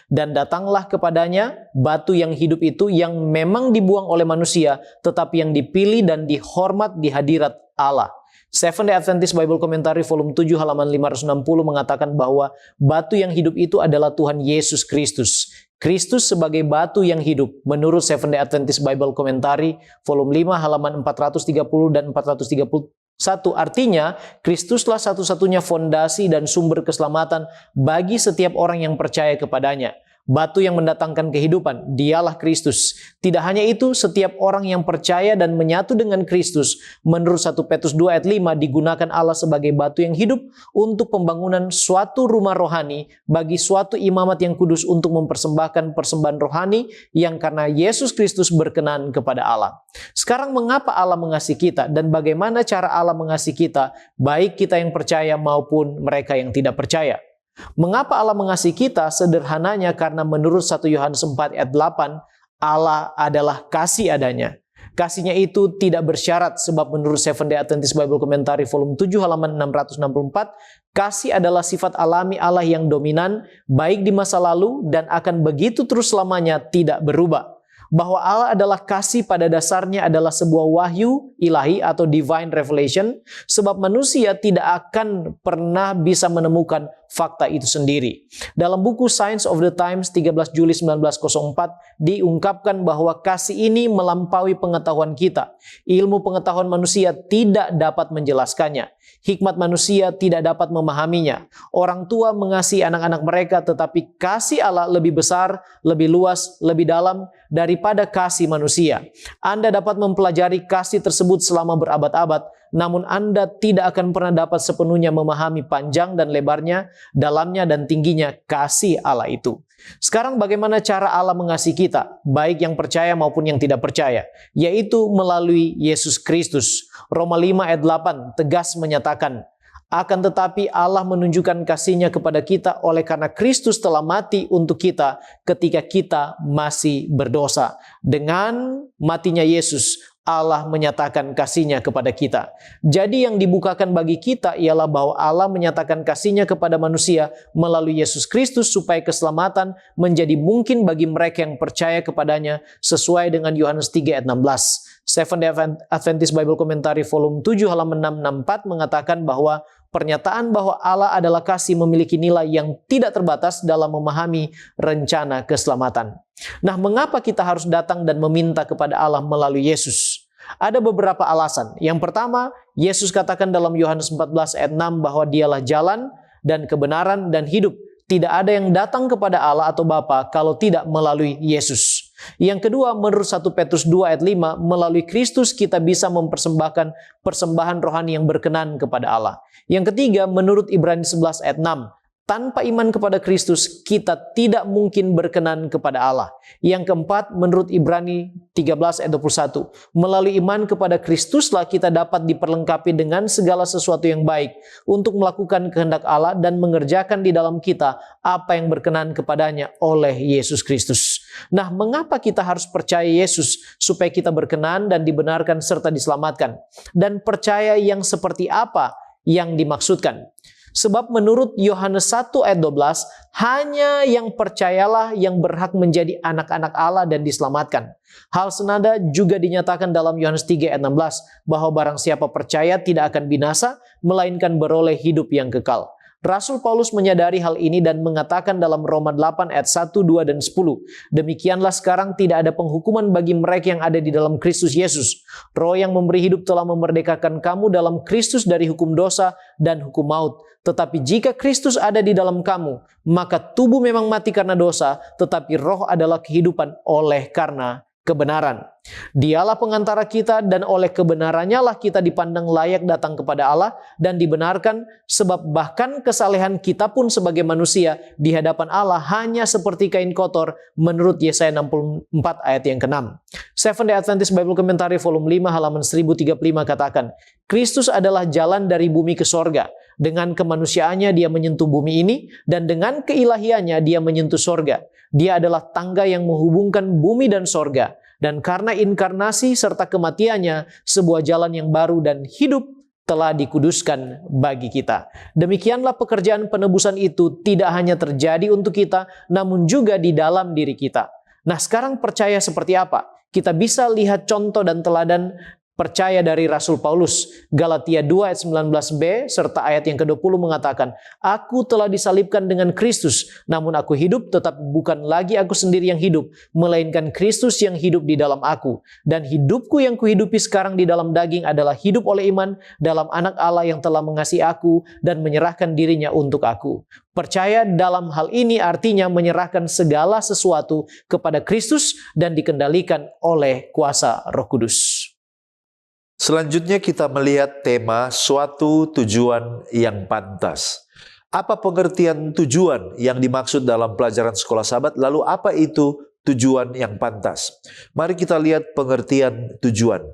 Dan datanglah kepadanya batu yang hidup itu yang memang dibuang oleh manusia, tetapi yang dipilih dan dihormat di hadirat Allah. Seventh-day Adventist Bible Commentary volume 7 halaman 560 mengatakan bahwa batu yang hidup itu adalah Tuhan Yesus Kristus. Kristus sebagai batu yang hidup menurut Seventh-day Adventist Bible Commentary volume 5 halaman 430 dan 431. Artinya, Kristuslah satu-satunya fondasi dan sumber keselamatan bagi setiap orang yang percaya kepadanya. Batu yang mendatangkan kehidupan, Dialah Kristus. Tidak hanya itu, setiap orang yang percaya dan menyatu dengan Kristus, menurut 1 Petrus 2 ayat 5, digunakan Allah sebagai batu yang hidup untuk pembangunan suatu rumah rohani bagi suatu imamat yang kudus untuk mempersembahkan persembahan rohani yang karena Yesus Kristus berkenan kepada Allah. Sekarang mengapa Allah mengasihi kita dan bagaimana cara Allah mengasihi kita, baik kita yang percaya maupun mereka yang tidak percaya? Mengapa Allah mengasihi kita? Sederhananya karena menurut 1 Yohanes 4 ayat 8, Allah adalah kasih adanya. Kasih-Nya itu tidak bersyarat sebab menurut Seventh-day Adventist Bible Commentary volume 7 halaman 664, kasih adalah sifat alami Allah yang dominan baik di masa lalu dan akan begitu terus selamanya tidak berubah. bahwa Allah adalah kasih pada dasarnya adalah sebuah wahyu ilahi atau divine revelation, sebab manusia tidak akan pernah bisa menemukan fakta itu sendiri. Dalam buku Signs of the Times 13 Juli 1904 diungkapkan bahwa kasih ini melampaui pengetahuan kita. Ilmu pengetahuan manusia tidak dapat menjelaskannya. Hikmat manusia tidak dapat memahaminya. Orang tua mengasihi anak-anak mereka, tetapi kasih Allah lebih besar, lebih luas, lebih dalam daripada kasih manusia. Anda dapat mempelajari kasih tersebut selama berabad-abad, namun Anda tidak akan pernah dapat sepenuhnya memahami panjang dan lebarnya, dalamnya dan tingginya kasih Allah itu. Sekarang bagaimana cara Allah mengasihi kita, baik yang percaya maupun yang tidak percaya, yaitu melalui Yesus Kristus. Roma 5 ayat 8 tegas menyatakan, akan tetapi Allah menunjukkan kasih-Nya kepada kita oleh karena Kristus telah mati untuk kita ketika kita masih berdosa. Dengan matinya Yesus, Allah menyatakan kasih-Nya kepada kita. Jadi yang dibukakan bagi kita ialah bahwa Allah menyatakan kasih-Nya kepada manusia melalui Yesus Kristus supaya keselamatan menjadi mungkin bagi mereka yang percaya kepadanya sesuai dengan Yohanes 3 ayat 16. Seventh-day Adventist Bible Commentary volume 7 halaman 664 mengatakan bahwa pernyataan bahwa Allah adalah kasih memiliki nilai yang tidak terbatas dalam memahami rencana keselamatan. Nah, mengapa kita harus datang dan meminta kepada Allah melalui Yesus? Ada beberapa alasan. Yang pertama, Yesus katakan dalam Yohanes 14 ayat 6 bahwa Dialah jalan dan kebenaran dan hidup. Tidak ada yang datang kepada Allah atau Bapa kalau tidak melalui Yesus. Yang kedua, menurut 1 Petrus 2 ayat 5, melalui Kristus kita bisa mempersembahkan persembahan rohani yang berkenan kepada Allah. Yang ketiga, menurut Ibrani 11 ayat 6, tanpa iman kepada Kristus, kita tidak mungkin berkenan kepada Allah. Yang keempat, menurut Ibrani 13 ayat 21, melalui iman kepada Kristuslah kita dapat diperlengkapi dengan segala sesuatu yang baik untuk melakukan kehendak Allah dan mengerjakan di dalam kita apa yang berkenan kepadanya oleh Yesus Kristus. Nah, mengapa kita harus percaya Yesus supaya kita berkenan dan dibenarkan serta diselamatkan? Dan percaya yang seperti apa yang dimaksudkan? Sebab menurut Yohanes 1 ayat 12, hanya yang percayalah yang berhak menjadi anak-anak Allah dan diselamatkan. Hal senada juga dinyatakan dalam Yohanes 3 ayat 16, bahwa barang siapa percaya tidak akan binasa, melainkan beroleh hidup yang kekal. Rasul Paulus menyadari hal ini dan mengatakan dalam Roma 8 ayat 1, 2, dan 10, demikianlah sekarang tidak ada penghukuman bagi mereka yang ada di dalam Kristus Yesus. Roh yang memberi hidup telah memerdekakan kamu dalam Kristus dari hukum dosa dan hukum maut. Tetapi jika Kristus ada di dalam kamu, maka tubuh memang mati karena dosa, tetapi roh adalah kehidupan oleh karena kebenaran. Dialah pengantara kita dan oleh kebenarannya lah kita dipandang layak datang kepada Allah dan dibenarkan, sebab bahkan kesalehan kita pun sebagai manusia di hadapan Allah hanya seperti kain kotor menurut Yesaya 64 ayat yang ke-6. Seventh-day Adventist Bible Commentary volume 5 halaman 1035 katakan, Kristus adalah jalan dari bumi ke sorga. Dengan kemanusiaannya dia menyentuh bumi ini dan dengan keilahiannya dia menyentuh sorga. Dia adalah tangga yang menghubungkan bumi dan sorga. Dan karena inkarnasi serta kematiannya, sebuah jalan yang baru dan hidup telah dikuduskan bagi kita. Demikianlah pekerjaan penebusan itu tidak hanya terjadi untuk kita, namun juga di dalam diri kita. Nah, sekarang percaya seperti apa? Kita bisa lihat contoh dan teladan percaya dari Rasul Paulus. Galatia 2 ayat 19b serta ayat yang ke-20 mengatakan, aku telah disalibkan dengan Kristus, namun aku hidup tetapi bukan lagi aku sendiri yang hidup, melainkan Kristus yang hidup di dalam aku. Dan hidupku yang kuhidupi sekarang di dalam daging adalah hidup oleh iman dalam anak Allah yang telah mengasihi aku dan menyerahkan dirinya untuk aku. Percaya dalam hal ini artinya menyerahkan segala sesuatu kepada Kristus dan dikendalikan oleh kuasa Roh Kudus. Selanjutnya kita melihat tema suatu tujuan yang pantas. Apa pengertian tujuan yang dimaksud dalam pelajaran sekolah Sabat? Lalu apa itu tujuan yang pantas? Mari kita lihat pengertian tujuan.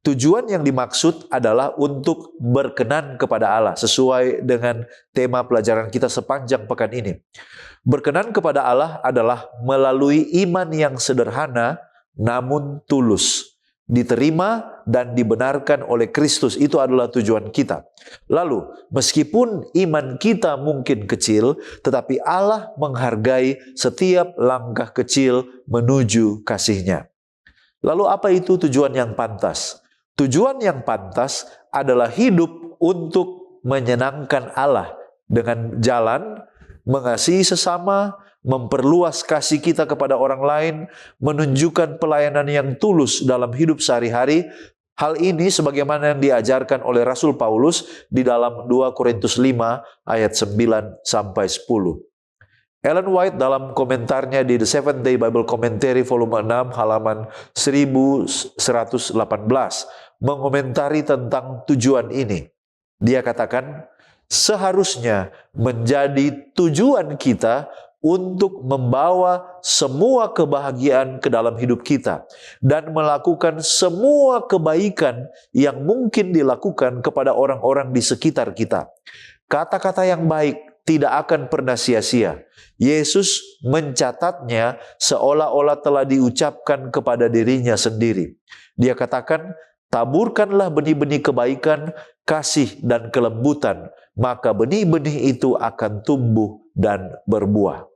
Tujuan yang dimaksud adalah untuk berkenan kepada Allah, sesuai dengan tema pelajaran kita sepanjang pekan ini. Berkenan kepada Allah adalah melalui iman yang sederhana namun tulus, diterima dan dibenarkan oleh Kristus. Itu adalah tujuan kita. Lalu, meskipun iman kita mungkin kecil, tetapi Allah menghargai setiap langkah kecil menuju kasih-Nya. Lalu apa itu tujuan yang pantas? Tujuan yang pantas adalah hidup untuk menyenangkan Allah dengan jalan mengasihi sesama, memperluas kasih kita kepada orang lain, menunjukkan pelayanan yang tulus dalam hidup sehari-hari. Hal ini sebagaimana yang diajarkan oleh Rasul Paulus di dalam 2 Korintus 5 ayat 9 sampai 10. Ellen White dalam komentarnya di The Seventh Day Bible Commentary volume 6 halaman 1118 mengomentari tentang tujuan ini. Dia katakan, seharusnya menjadi tujuan kita untuk membawa semua kebahagiaan ke dalam hidup kita dan melakukan semua kebaikan yang mungkin dilakukan kepada orang-orang di sekitar kita. Kata-kata yang baik tidak akan pernah sia-sia. Yesus mencatatnya seolah-olah telah diucapkan kepada dirinya sendiri. Dia katakan, taburkanlah benih-benih kebaikan, kasih dan kelembutan, maka benih-benih itu akan tumbuh dan berbuah.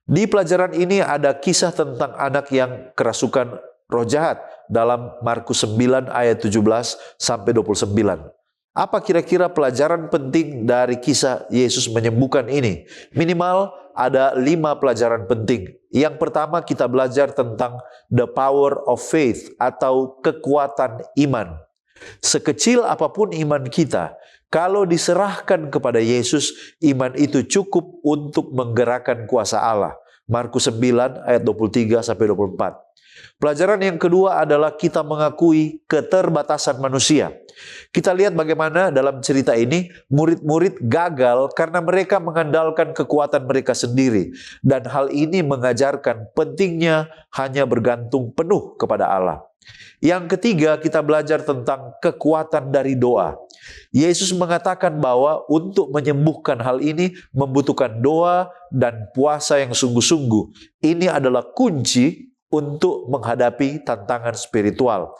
Di pelajaran ini ada kisah tentang anak yang kerasukan roh jahat dalam Markus 9 ayat 17 sampai 29. Apa kira-kira pelajaran penting dari kisah Yesus menyembuhkan ini? Minimal ada 5 pelajaran penting. Yang pertama, kita belajar tentang the power of faith atau kekuatan iman. Sekecil apapun iman kita, kalau diserahkan kepada Yesus, iman itu cukup untuk menggerakkan kuasa Allah. Markus 9 ayat 23 sampai 24. Pelajaran yang kedua adalah kita mengakui keterbatasan manusia. Kita lihat bagaimana dalam cerita ini murid-murid gagal karena mereka mengandalkan kekuatan mereka sendiri. Dan hal ini mengajarkan pentingnya hanya bergantung penuh kepada Allah. Yang ketiga, kita belajar tentang kekuatan dari doa. Yesus mengatakan bahwa untuk menyembuhkan hal ini membutuhkan doa dan puasa yang sungguh-sungguh. Ini adalah kunci untuk menghadapi tantangan spiritual.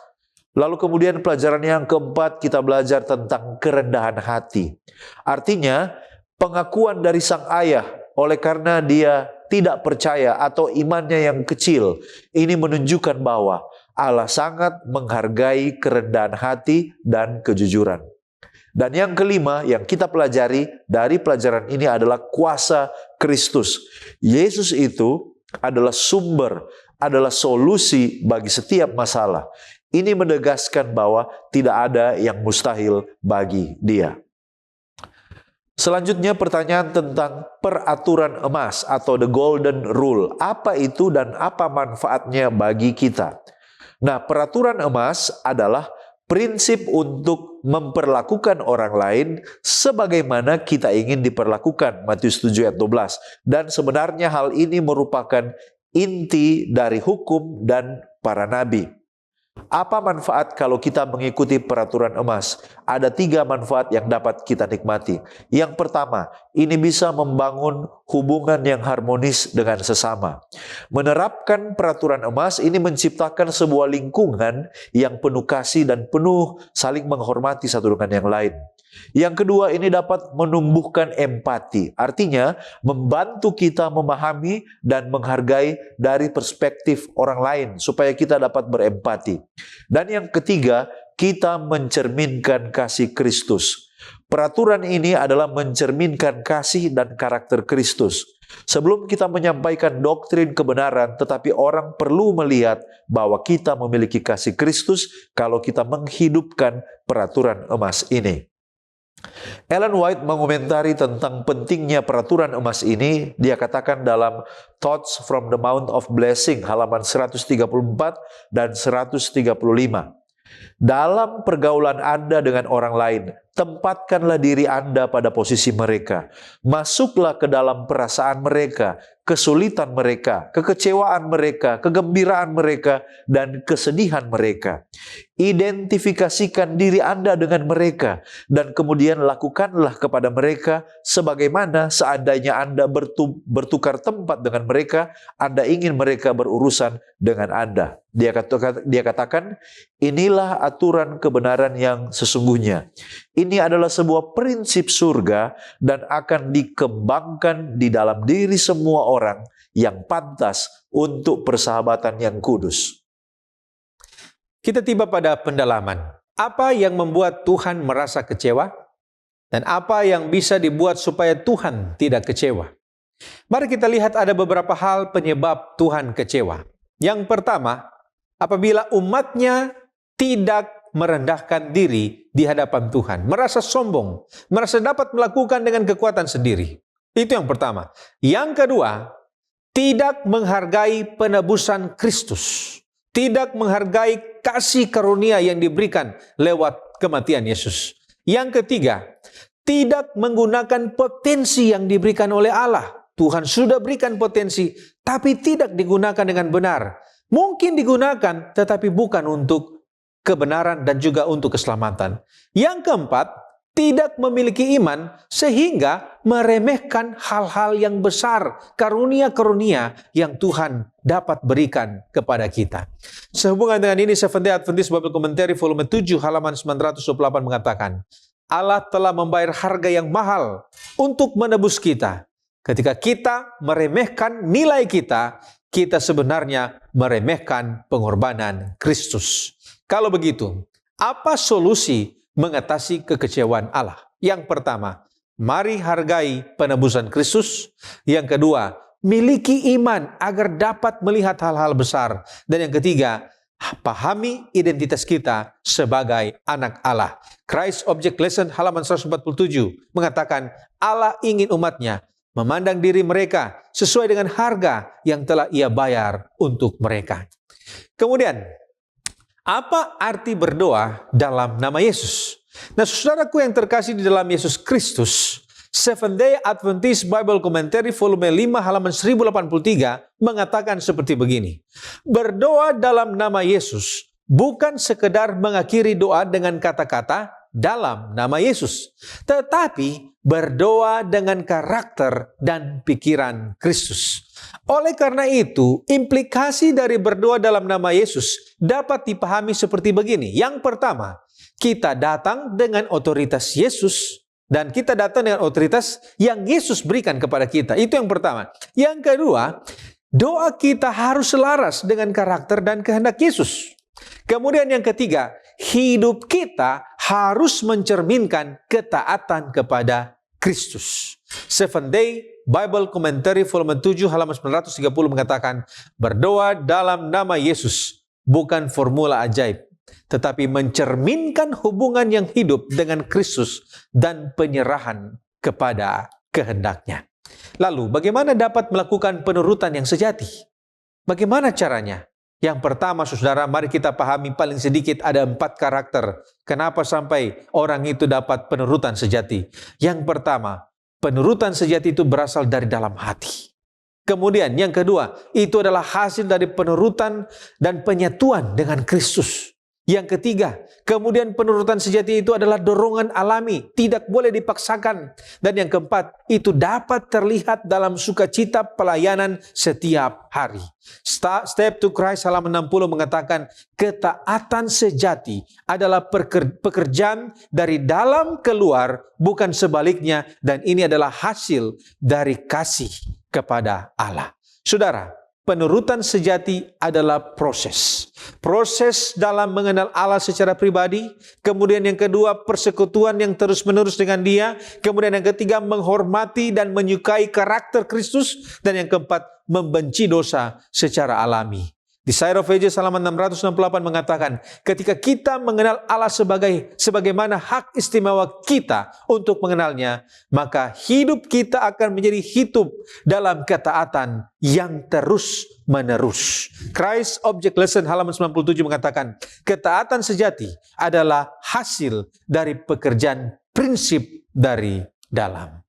Lalu kemudian pelajaran yang keempat, kita belajar tentang kerendahan hati. Artinya, pengakuan dari sang ayah oleh karena dia tidak percaya atau imannya yang kecil. Ini menunjukkan bahwa Allah sangat menghargai kerendahan hati dan kejujuran. Dan yang kelima yang kita pelajari dari pelajaran ini adalah kuasa Kristus. Yesus itu adalah sumber, adalah solusi bagi setiap masalah. Ini menegaskan bahwa tidak ada yang mustahil bagi Dia. Selanjutnya pertanyaan tentang peraturan emas atau the golden rule. Apa itu dan apa manfaatnya bagi kita? Nah, peraturan emas adalah prinsip untuk memperlakukan orang lain sebagaimana kita ingin diperlakukan. Matius 7 ayat 12. Dan sebenarnya hal ini merupakan inti dari hukum dan para nabi. Apa manfaat kalau kita mengikuti peraturan emas? Ada 3 manfaat yang dapat kita nikmati. Yang pertama, ini bisa membangun hubungan yang harmonis dengan sesama. Menerapkan peraturan emas ini menciptakan sebuah lingkungan yang penuh kasih dan penuh saling menghormati satu dengan yang lain. Yang kedua, ini dapat menumbuhkan empati. Artinya, membantu kita memahami dan menghargai dari perspektif orang lain supaya kita dapat berempati. Dan yang ketiga, kita mencerminkan kasih Kristus. Peraturan ini adalah mencerminkan kasih dan karakter Kristus. Sebelum kita menyampaikan doktrin kebenaran, tetapi orang perlu melihat bahwa kita memiliki kasih Kristus kalau kita menghidupkan peraturan emas ini. Ellen White mengomentari tentang pentingnya peraturan emas ini. Dia katakan dalam Thoughts from the Mount of Blessing halaman 134 dan 135. Dalam pergaulan Anda dengan orang lain, tempatkanlah diri Anda pada posisi mereka. Masuklah ke dalam perasaan mereka, kesulitan mereka, kekecewaan mereka, kegembiraan mereka, dan kesedihan mereka. Identifikasikan diri Anda dengan mereka, dan kemudian lakukanlah kepada mereka sebagaimana seandainya Anda bertukar tempat dengan mereka, Anda ingin mereka berurusan dengan Anda. Dia katakan, inilah aturan kebenaran yang sesungguhnya. Ini adalah sebuah prinsip surga dan akan dikembangkan di dalam diri semua orang yang pantas untuk persahabatan yang kudus. kita tiba pada pendalaman. Apa yang membuat Tuhan merasa kecewa? Dan apa yang bisa dibuat supaya Tuhan tidak kecewa? Mari kita lihat ada beberapa hal penyebab Tuhan kecewa. Yang pertama, apabila umatnya tidak merendahkan diri di hadapan Tuhan, merasa sombong, merasa dapat melakukan dengan kekuatan sendiri. Itu yang pertama. Yang kedua, tidak menghargai penebusan Kristus, tidak menghargai kasih karunia yang diberikan lewat kematian Yesus. Yang ketiga, tidak menggunakan potensi yang diberikan oleh Allah. Tuhan sudah berikan potensi, tapi tidak digunakan dengan benar. Mungkin digunakan, tetapi bukan untuk kebenaran dan juga untuk keselamatan. Yang keempat, tidak memiliki iman sehingga meremehkan hal-hal yang besar, karunia-karunia yang Tuhan dapat berikan kepada kita. Sehubungan dengan ini, Seventh-day Adventist Bible Commentary volume 7 halaman 928 mengatakan, Allah telah membayar harga yang mahal untuk menebus kita. Ketika kita meremehkan nilai kita, kita sebenarnya meremehkan pengorbanan Kristus. Kalau begitu, apa solusi mengatasi kekecewaan Allah? Yang pertama, mari hargai penebusan Kristus. Yang kedua, miliki iman agar dapat melihat hal-hal besar. Dan yang ketiga, pahami identitas kita sebagai anak Allah. Christ Object Lesson halaman 147 mengatakan Allah ingin umatnya memandang diri mereka sesuai dengan harga yang telah Ia bayar untuk mereka. Kemudian, apa arti berdoa dalam nama Yesus? Nah, saudaraku yang terkasih di dalam Yesus Kristus, Seventh-day Adventist Bible Commentary volume 5 halaman 1083 mengatakan seperti begini. Berdoa dalam nama Yesus bukan sekedar mengakhiri doa dengan kata-kata dalam nama Yesus, tetapi berdoa dengan karakter dan pikiran Kristus. Oleh karena itu, implikasi dari berdoa dalam nama Yesus dapat dipahami seperti begini. Yang pertama, kita datang dengan otoritas Yesus dan kita datang dengan otoritas yang Yesus berikan kepada kita. Itu yang pertama. Yang kedua, doa kita harus selaras dengan karakter dan kehendak Yesus. Kemudian yang ketiga, hidup kita harus mencerminkan ketaatan kepada Kristus. Seventh-day Bible Commentary volume 7 halaman 930 mengatakan, berdoa dalam nama Yesus bukan formula ajaib, tetapi mencerminkan hubungan yang hidup dengan Kristus dan penyerahan kepada kehendak-Nya. Lalu, bagaimana dapat melakukan penurutan yang sejati? Bagaimana caranya? Yang pertama, saudara, mari kita pahami paling sedikit ada 4 karakter. Kenapa sampai orang itu dapat penurutan sejati? Yang pertama, penurutan sejati itu berasal dari dalam hati. Kemudian yang kedua, itu adalah hasil dari penurutan dan penyatuan dengan Kristus. Yang ketiga, kemudian penurutan sejati itu adalah dorongan alami, tidak boleh dipaksakan. Dan yang keempat, itu dapat terlihat dalam sukacita pelayanan setiap hari. Step to Christ halaman 60 mengatakan, ketaatan sejati adalah pekerjaan dari dalam keluar, bukan sebaliknya, dan ini adalah hasil dari kasih kepada Allah. Saudara, penurutan sejati adalah proses. Proses dalam mengenal Allah secara pribadi. Kemudian yang kedua, persekutuan yang terus-menerus dengan Dia. Kemudian yang ketiga, menghormati dan menyukai karakter Kristus. Dan yang keempat, membenci dosa secara alami. Di Desire of Ages halaman 668 mengatakan, ketika kita mengenal Allah sebagaimana hak istimewa kita untuk mengenalnya, maka hidup kita akan menjadi hidup dalam ketaatan yang terus-menerus. Christ Object Lesson halaman 97 mengatakan, ketaatan sejati adalah hasil dari pekerjaan prinsip dari dalam.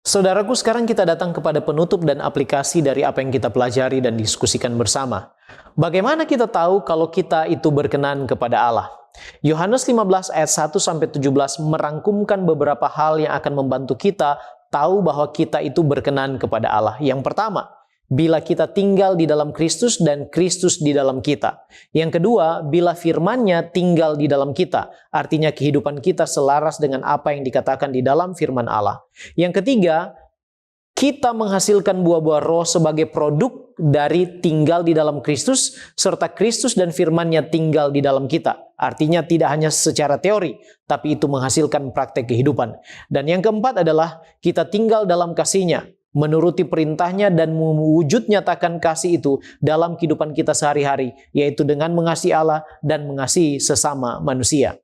Saudaraku, sekarang kita datang kepada penutup dan aplikasi dari apa yang kita pelajari dan diskusikan bersama. Bagaimana kita tahu kalau kita itu berkenan kepada Allah? Yohanes 15 ayat 1-17 merangkumkan beberapa hal yang akan membantu kita tahu bahwa kita itu berkenan kepada Allah. Yang pertama, bila kita tinggal di dalam Kristus dan Kristus di dalam kita. Yang kedua, bila firman-Nya tinggal di dalam kita. Artinya kehidupan kita selaras dengan apa yang dikatakan di dalam firman Allah. Yang ketiga, Kita menghasilkan buah-buah roh sebagai produk dari tinggal di dalam Kristus, serta Kristus dan firman-Nya tinggal di dalam kita. Artinya tidak hanya secara teori, tapi itu menghasilkan praktek kehidupan. Dan yang keempat adalah kita tinggal dalam kasih-Nya, menuruti perintah-Nya dan mewujud nyatakan kasih itu dalam kehidupan kita sehari-hari, yaitu dengan mengasihi Allah dan mengasihi sesama manusia.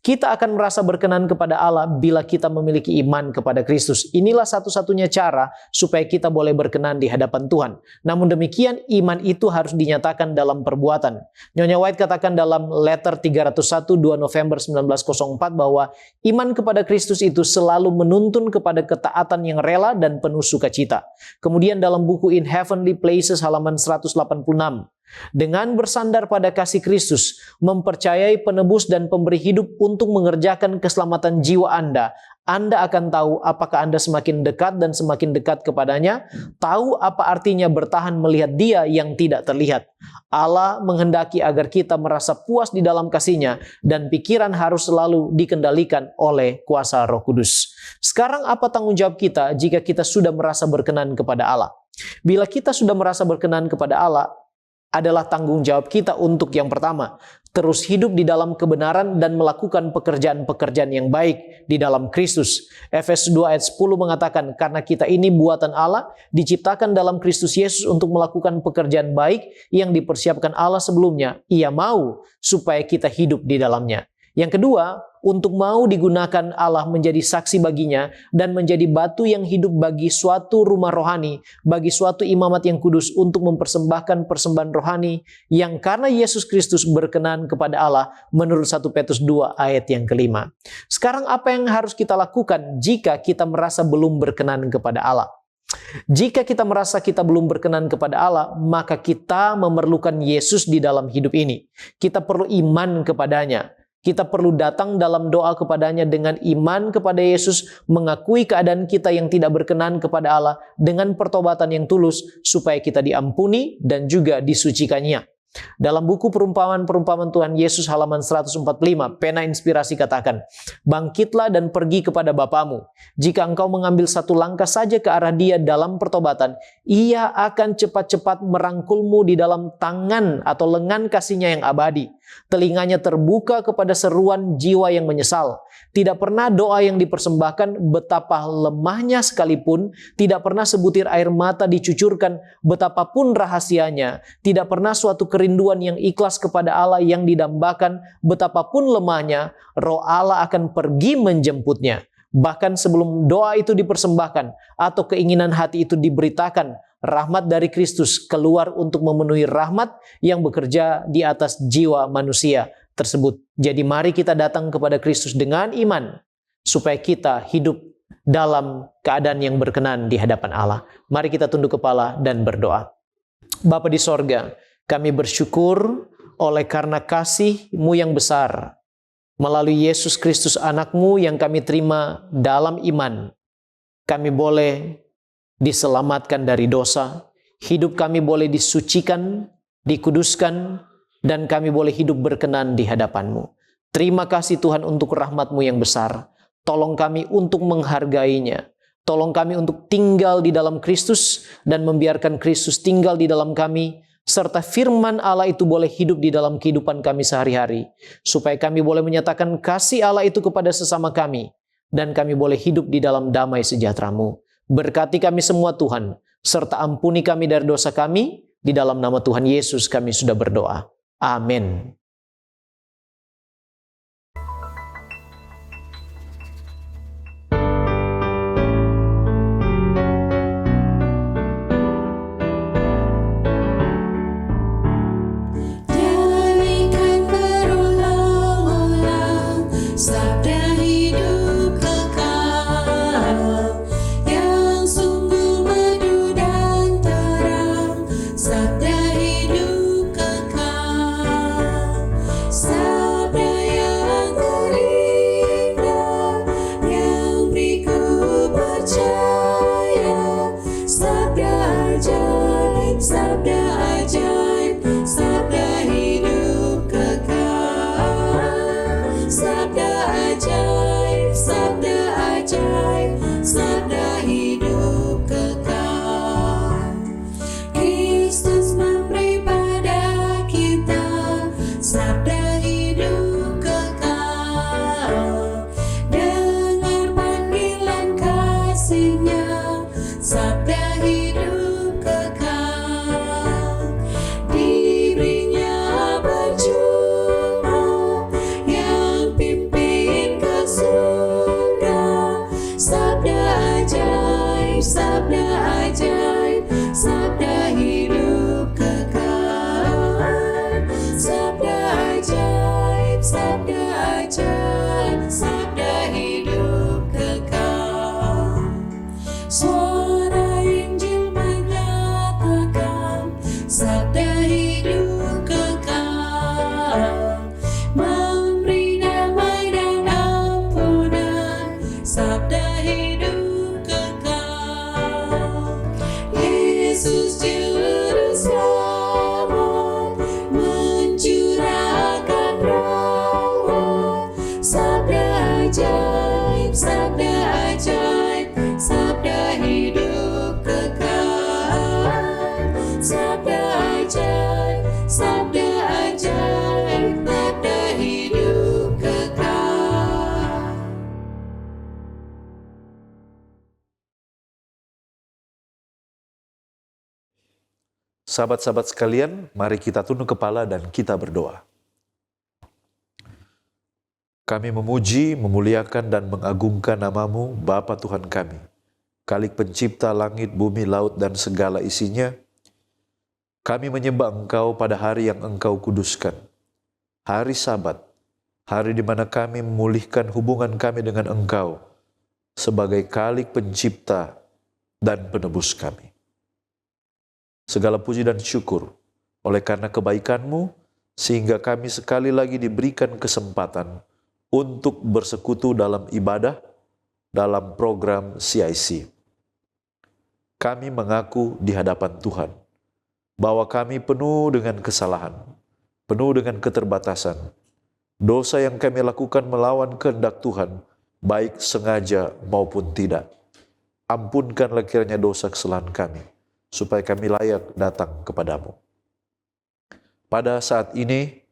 Kita akan merasa berkenan kepada Allah bila kita memiliki iman kepada Kristus. Inilah satu-satunya cara supaya kita boleh berkenan di hadapan Tuhan. Namun demikian, iman itu harus dinyatakan dalam perbuatan. Nyonya White katakan dalam letter 301 2 November 1904 bahwa iman kepada Kristus itu selalu menuntun kepada ketaatan yang rela dan penuh sukacita. Kemudian dalam buku In Heavenly Places halaman 186, dengan bersandar pada kasih Kristus, mempercayai penebus dan pemberi hidup untuk mengerjakan keselamatan jiwa Anda akan tahu apakah Anda semakin dekat dan semakin dekat kepadanya, tahu apa artinya bertahan melihat Dia yang tidak terlihat. Allah menghendaki agar kita merasa puas di dalam kasih-Nya dan pikiran harus selalu dikendalikan oleh kuasa Roh Kudus. Sekarang apa tanggung jawab kita jika kita sudah merasa berkenan kepada Allah? Bila kita sudah merasa berkenan kepada Allah, adalah tanggung jawab kita untuk yang pertama, terus hidup di dalam kebenaran dan melakukan pekerjaan-pekerjaan yang baik di dalam Kristus. Efesus 2 ayat 10 mengatakan, karena kita ini buatan Allah, diciptakan dalam Kristus Yesus untuk melakukan pekerjaan baik yang dipersiapkan Allah sebelumnya. Ia mau supaya kita hidup di dalamnya. Yang kedua, untuk mau digunakan Allah menjadi saksi baginya dan menjadi batu yang hidup bagi suatu rumah rohani, bagi suatu imamat yang kudus untuk mempersembahkan persembahan rohani yang karena Yesus Kristus berkenan kepada Allah menurut 1 Petrus 2 ayat yang kelima. Sekarang apa yang harus kita lakukan jika kita merasa belum berkenan kepada Allah? Jika kita merasa kita belum berkenan kepada Allah, maka kita memerlukan Yesus di dalam hidup ini. Kita perlu iman kepadanya. Kita perlu datang dalam doa kepadanya dengan iman kepada Yesus, mengakui keadaan kita yang tidak berkenan kepada Allah dengan pertobatan yang tulus supaya kita diampuni dan juga disucikannya. Dalam buku perumpamaan Tuhan Yesus halaman 145, pena inspirasi katakan, bangkitlah dan pergi kepada Bapamu. Jika engkau mengambil satu langkah saja ke arah Dia dalam pertobatan, Ia akan cepat-cepat merangkulmu di dalam tangan atau lengan kasih-Nya yang abadi. Telinganya terbuka kepada seruan jiwa yang menyesal. Tidak pernah doa yang dipersembahkan, betapa lemahnya sekalipun, tidak pernah sebutir air mata dicucurkan, betapapun rahasianya, tidak pernah suatu kerinduan yang ikhlas kepada Allah yang didambakan, betapapun lemahnya, Roh Allah akan pergi menjemputnya. Bahkan sebelum doa itu dipersembahkan atau keinginan hati itu diberitakan, rahmat dari Kristus keluar untuk memenuhi rahmat yang bekerja di atas jiwa manusia tersebut. Jadi mari kita datang kepada Kristus dengan iman supaya kita hidup dalam keadaan yang berkenan di hadapan Allah. Mari kita tunduk kepala dan berdoa. Bapa di sorga, kami bersyukur oleh karena kasih-Mu yang besar. Melalui Yesus Kristus anak-Mu yang kami terima dalam iman, kami boleh diselamatkan dari dosa, hidup kami boleh disucikan, dikuduskan, dan kami boleh hidup berkenan di hadapan-Mu. Terima kasih Tuhan untuk rahmat-Mu yang besar. Tolong kami untuk menghargainya. Tolong kami untuk tinggal di dalam Kristus dan membiarkan Kristus tinggal di dalam kami, serta firman Allah itu boleh hidup di dalam kehidupan kami sehari-hari, supaya kami boleh menyatakan kasih Allah itu kepada sesama kami, dan kami boleh hidup di dalam damai sejahtera-Mu. Berkati kami semua Tuhan, serta ampuni kami dari dosa kami, di dalam nama Tuhan Yesus kami sudah berdoa. Amin. Sabda ajaib, sabda hidup kekal. sabda ajaib, sabda ajaib, sabda hidup kekal. Sahabat-sahabat sekalian, mari kita tunduk kepala dan kita berdoa. Kami memuji, memuliakan, dan mengagungkan nama-Mu, Bapa Tuhan kami, Khalik pencipta langit, bumi, laut, dan segala isinya. Kami menyembah Engkau pada hari yang Engkau kuduskan, hari Sabat, hari di mana kami memulihkan hubungan kami dengan Engkau sebagai Khalik pencipta dan penebus kami. Segala puji dan syukur oleh karena kebaikan-Mu, sehingga kami sekali lagi diberikan kesempatan untuk bersekutu dalam ibadah, dalam program CIC. Kami mengaku di hadapan Tuhan bahwa kami penuh dengan kesalahan, penuh dengan keterbatasan. Dosa yang kami lakukan melawan kehendak Tuhan, baik sengaja maupun tidak. Ampunkanlah kiranya dosa kesalahan kami, supaya kami layak datang kepadamu. Pada saat ini,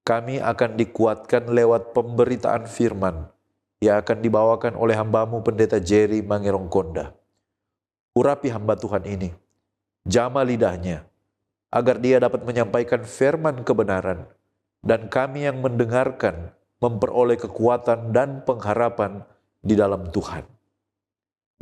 kami akan dikuatkan lewat pemberitaan firman yang akan dibawakan oleh hamba-Mu Pendeta Jerry Mangerongkonda. Urapi hamba Tuhan ini, jamah lidahnya, agar dia dapat menyampaikan firman kebenaran, dan kami yang mendengarkan memperoleh kekuatan dan pengharapan di dalam Tuhan.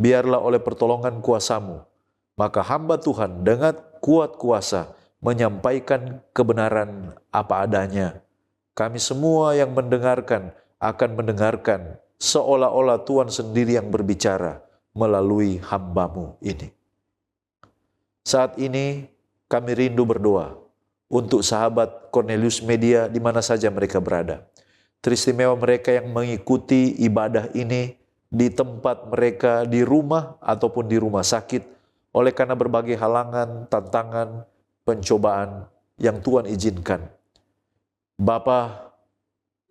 Biarlah oleh pertolongan kuasa-Mu, maka hamba Tuhan dengan kuat kuasa menyampaikan kebenaran apa adanya. Kami semua yang mendengarkan akan mendengarkan seolah-olah Tuhan sendiri yang berbicara melalui hamba-Mu ini. Saat ini kami rindu berdoa untuk sahabat Cornelius Media di mana saja mereka berada. Teristimewa mereka yang mengikuti ibadah ini di tempat mereka di rumah ataupun di rumah sakit oleh karena berbagai halangan, tantangan, pencobaan yang Tuhan izinkan. Bapa,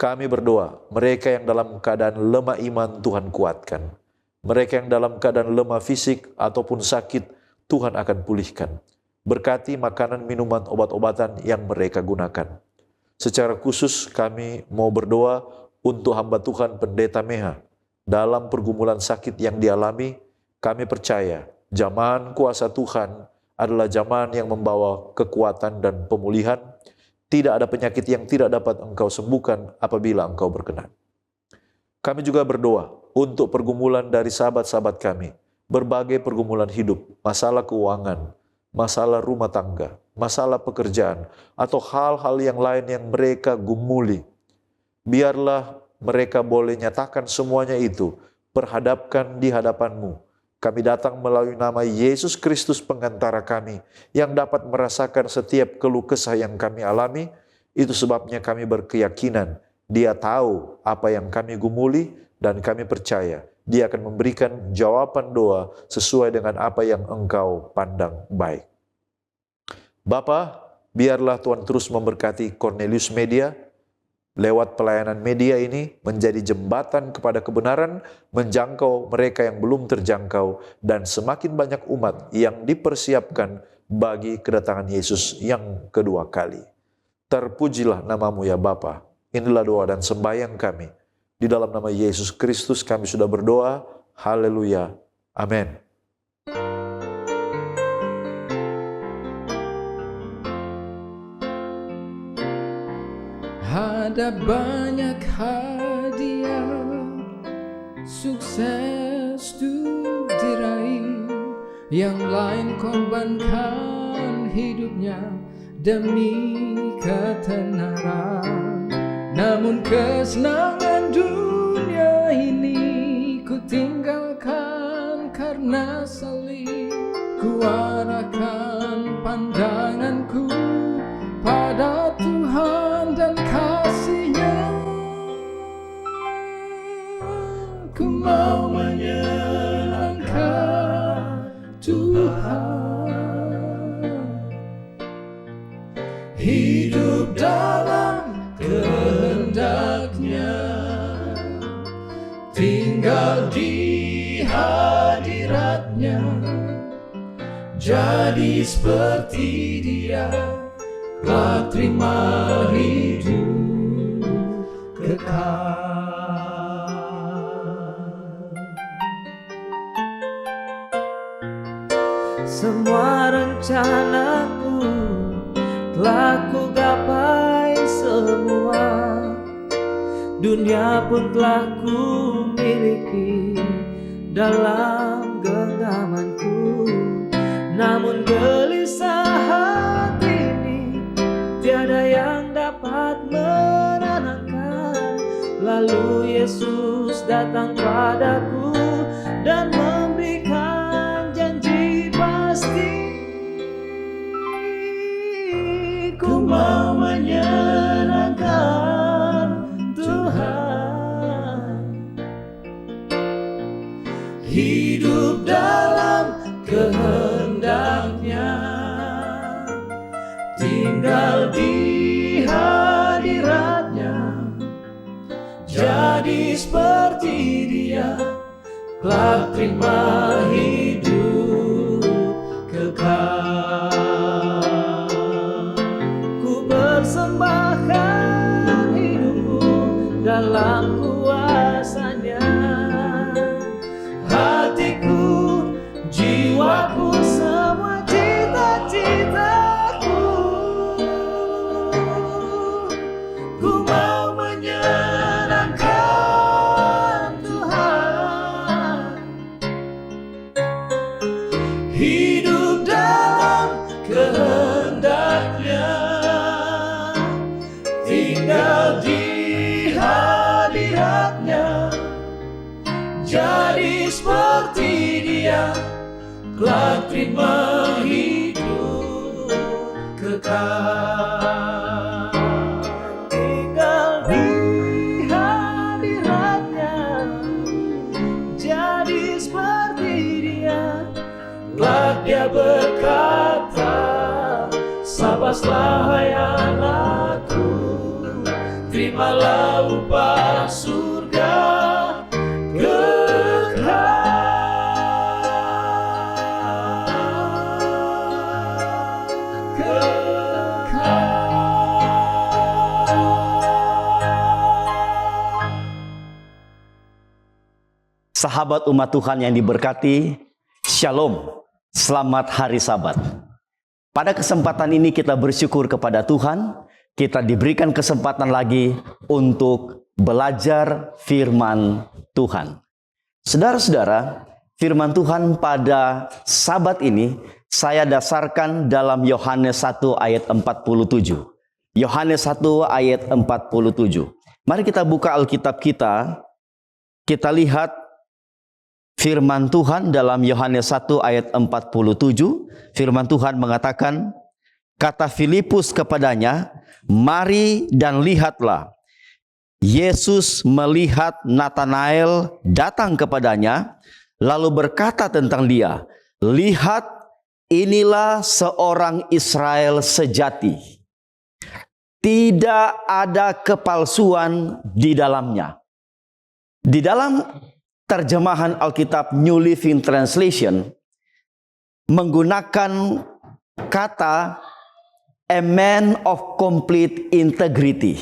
kami berdoa, mereka yang dalam keadaan lemah iman Tuhan kuatkan. Mereka yang dalam keadaan lemah fisik ataupun sakit, Tuhan akan pulihkan. Berkati makanan, minuman, obat-obatan yang mereka gunakan. Secara khusus kami mau berdoa untuk hamba Tuhan Pendeta Meha. Dalam pergumulan sakit yang dialami, kami percaya zaman kuasa Tuhan adalah zaman yang membawa kekuatan dan pemulihan. Tidak ada penyakit yang tidak dapat Engkau sembuhkan apabila Engkau berkenan. Kami juga berdoa untuk pergumulan dari sahabat-sahabat kami. Berbagai pergumulan hidup, masalah keuangan, masalah rumah tangga, masalah pekerjaan, atau hal-hal yang lain yang mereka gumuli. Biarlah mereka boleh nyatakan semuanya itu, perhadapkan di hadapan-Mu. Kami datang melalui nama Yesus Kristus pengantara kami, yang dapat merasakan setiap keluh kesah yang kami alami. Itu sebabnya kami berkeyakinan, Dia tahu apa yang kami gumuli, dan kami percaya Dia akan memberikan jawaban doa sesuai dengan apa yang Engkau pandang baik. Bapa, biarlah Tuhan terus memberkati Cornelius Media, lewat pelayanan media ini menjadi jembatan kepada kebenaran, menjangkau mereka yang belum terjangkau, dan semakin banyak umat yang dipersiapkan bagi kedatangan Yesus yang kedua kali. Terpujilah nama-Mu ya Bapa. Inilah doa dan sembahyang kami. Di dalam nama Yesus Kristus kami sudah berdoa. Haleluya. Amin. Ada banyak hadiah, sukses tuh diraih, yang lain korbankan hidupnya demi ketenaran. Namun kesenangan dunia ini ku tinggalkan karena salib. Ku arahkan pandanganku pada Tuhan dan kasih-Nya. Ku mau menyenangkan Tuhan, hidup dalam kehendak-Nya, tinggal di hadirat-Nya, jadi Jadi seperti Dia, kelak terima hidup kekal. Semua rencanaku telah ku gapai semua, dunia pun telah ku miliki dalam genggamanku. Namun gelisah hati ini tiada yang dapat menenangkan. Lalu Yesus datang padaku dan memberikan janji pasti. Ku mau menyenangkan Tuhan, Hidup dalam kehendak-Nya, tinggal di hadirat-Nya. Jadi seperti Dia, kelak terima hidup kekal. ku persembahkan hidupku dalam kuasa-Nya. Hatiku, jiwaku, Semua cita-citaku, ku mau menyenangkan Tuhan. Hidup dalam kehendak-Nya, tinggal di hadirat-Nya. Jadi seperti Dia, kelak terima hidup kekal. tinggal di hadirat-Nya. Jadi seperti Dia, Kelak Dia berkata, sabaslah hai anakku, terimalah upah surga Sahabat umat Tuhan yang diberkati, Shalom, selamat hari Sabat. Pada kesempatan ini kita bersyukur kepada Tuhan, kita diberikan kesempatan lagi untuk belajar firman Tuhan. Saudara-saudara, firman Tuhan pada Sabat ini saya dasarkan dalam Yohanes 1 ayat 47. Yohanes 1 ayat 47. Mari kita buka Alkitab kita lihat firman Tuhan dalam Yohanes 1 ayat 47. Firman Tuhan mengatakan, kata Filipus kepadanya, mari dan lihatlah. Yesus melihat Natanael datang kepadanya, lalu berkata tentang dia, lihat, inilah seorang Israel sejati. Tidak ada kepalsuan di dalamnya. Di dalam terjemahan Alkitab New Living Translation menggunakan kata a man of complete integrity.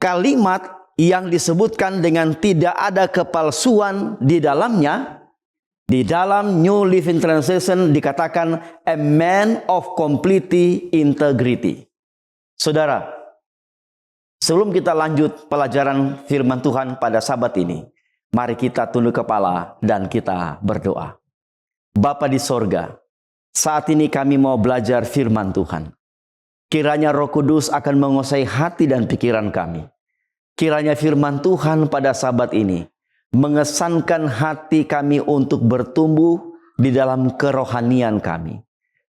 Kalimat yang disebutkan dengan tidak ada kepalsuan di dalamnya, di dalam New Living Translation dikatakan a man of complete integrity. Saudara, sebelum kita lanjut pelajaran firman Tuhan pada Sabat ini, mari kita tunduk kepala dan kita berdoa. Bapa di sorga, saat ini kami mau belajar firman Tuhan. Kiranya Roh Kudus akan menguasai hati dan pikiran kami. Kiranya firman Tuhan pada Sabat ini mengesankan hati kami untuk bertumbuh di dalam kerohanian kami.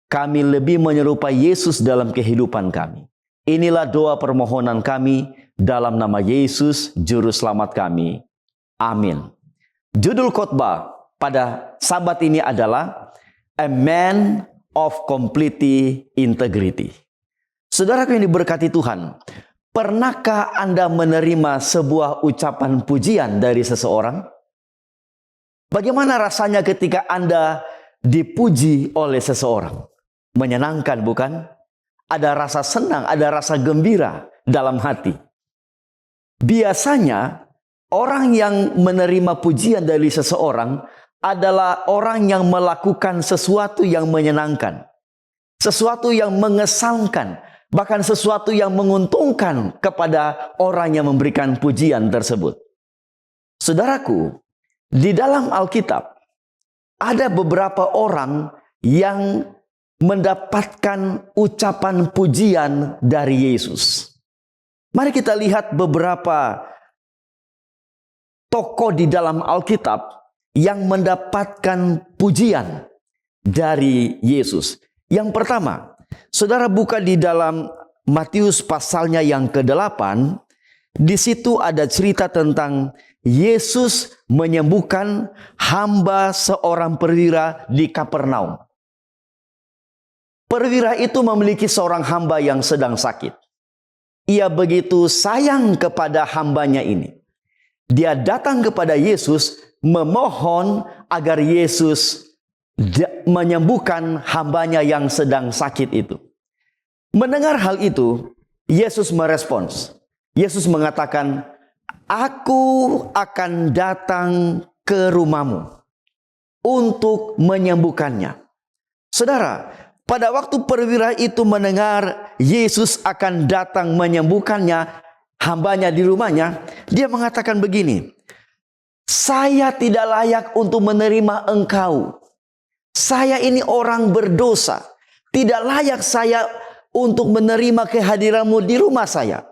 Kami lebih menyerupai Yesus dalam kehidupan kami. Inilah doa permohonan kami dalam nama Yesus, Juru Selamat kami. Amin. Judul khotbah pada Sabat ini adalah A Man of Complete Integrity. Saudaraku yang diberkati Tuhan, pernahkah Anda menerima sebuah ucapan pujian dari seseorang? Bagaimana rasanya ketika Anda dipuji oleh seseorang. Menyenangkan bukan? Ada rasa senang, ada rasa gembira dalam hati. Biasanya orang yang menerima pujian dari seseorang adalah orang yang melakukan sesuatu yang menyenangkan, sesuatu yang mengesankan, bahkan sesuatu yang menguntungkan kepada orang yang memberikan pujian tersebut. Saudaraku, di dalam Alkitab ada beberapa orang yang mendapatkan ucapan pujian dari Yesus. Mari kita lihat beberapa tokoh di dalam Alkitab yang mendapatkan pujian dari Yesus. Yang pertama, saudara buka di dalam Matius pasalnya yang ke-8, di situ ada cerita tentang Yesus menyembuhkan hamba seorang perwira di Kapernaum. Perwira itu memiliki seorang hamba yang sedang sakit. Ia begitu sayang kepada hambanya ini. Dia datang kepada Yesus memohon agar Yesus menyembuhkan hambanya yang sedang sakit itu. Mendengar hal itu, Yesus merespons. Yesus mengatakan, "Aku akan datang ke rumahmu untuk menyembuhkannya." Saudara, pada waktu perwira itu mendengar Yesus akan datang menyembuhkannya, hambanya di rumahnya, dia mengatakan begini, "Saya tidak layak untuk menerima engkau. Saya ini orang berdosa. Tidak layak saya untuk menerima kehadiranmu di rumah saya.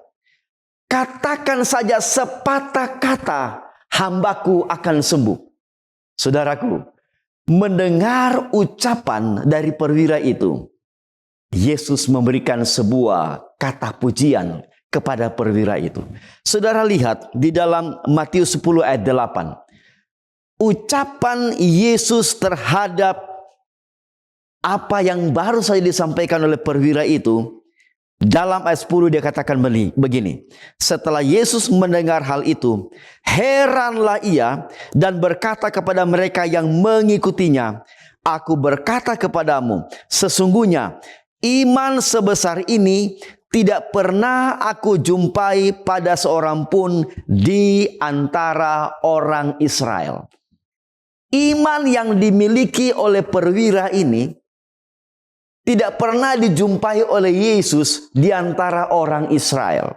Katakan saja sepatah kata, hambaku akan sembuh." Saudaraku, mendengar ucapan dari perwira itu, Yesus memberikan sebuah kata pujian kepada perwira itu. Saudara lihat di dalam Matius 10 ayat 8. Ucapan Yesus terhadap apa yang baru saja disampaikan oleh perwira itu, dalam ayat 10 dia katakan begini. Setelah Yesus mendengar hal itu, heranlah ia dan berkata kepada mereka yang mengikutinya, "Aku berkata kepadamu, sesungguhnya iman sebesar ini tidak pernah aku jumpai pada seorang pun di antara orang Israel." Iman yang dimiliki oleh perwira ini tidak pernah dijumpai oleh Yesus di antara orang Israel.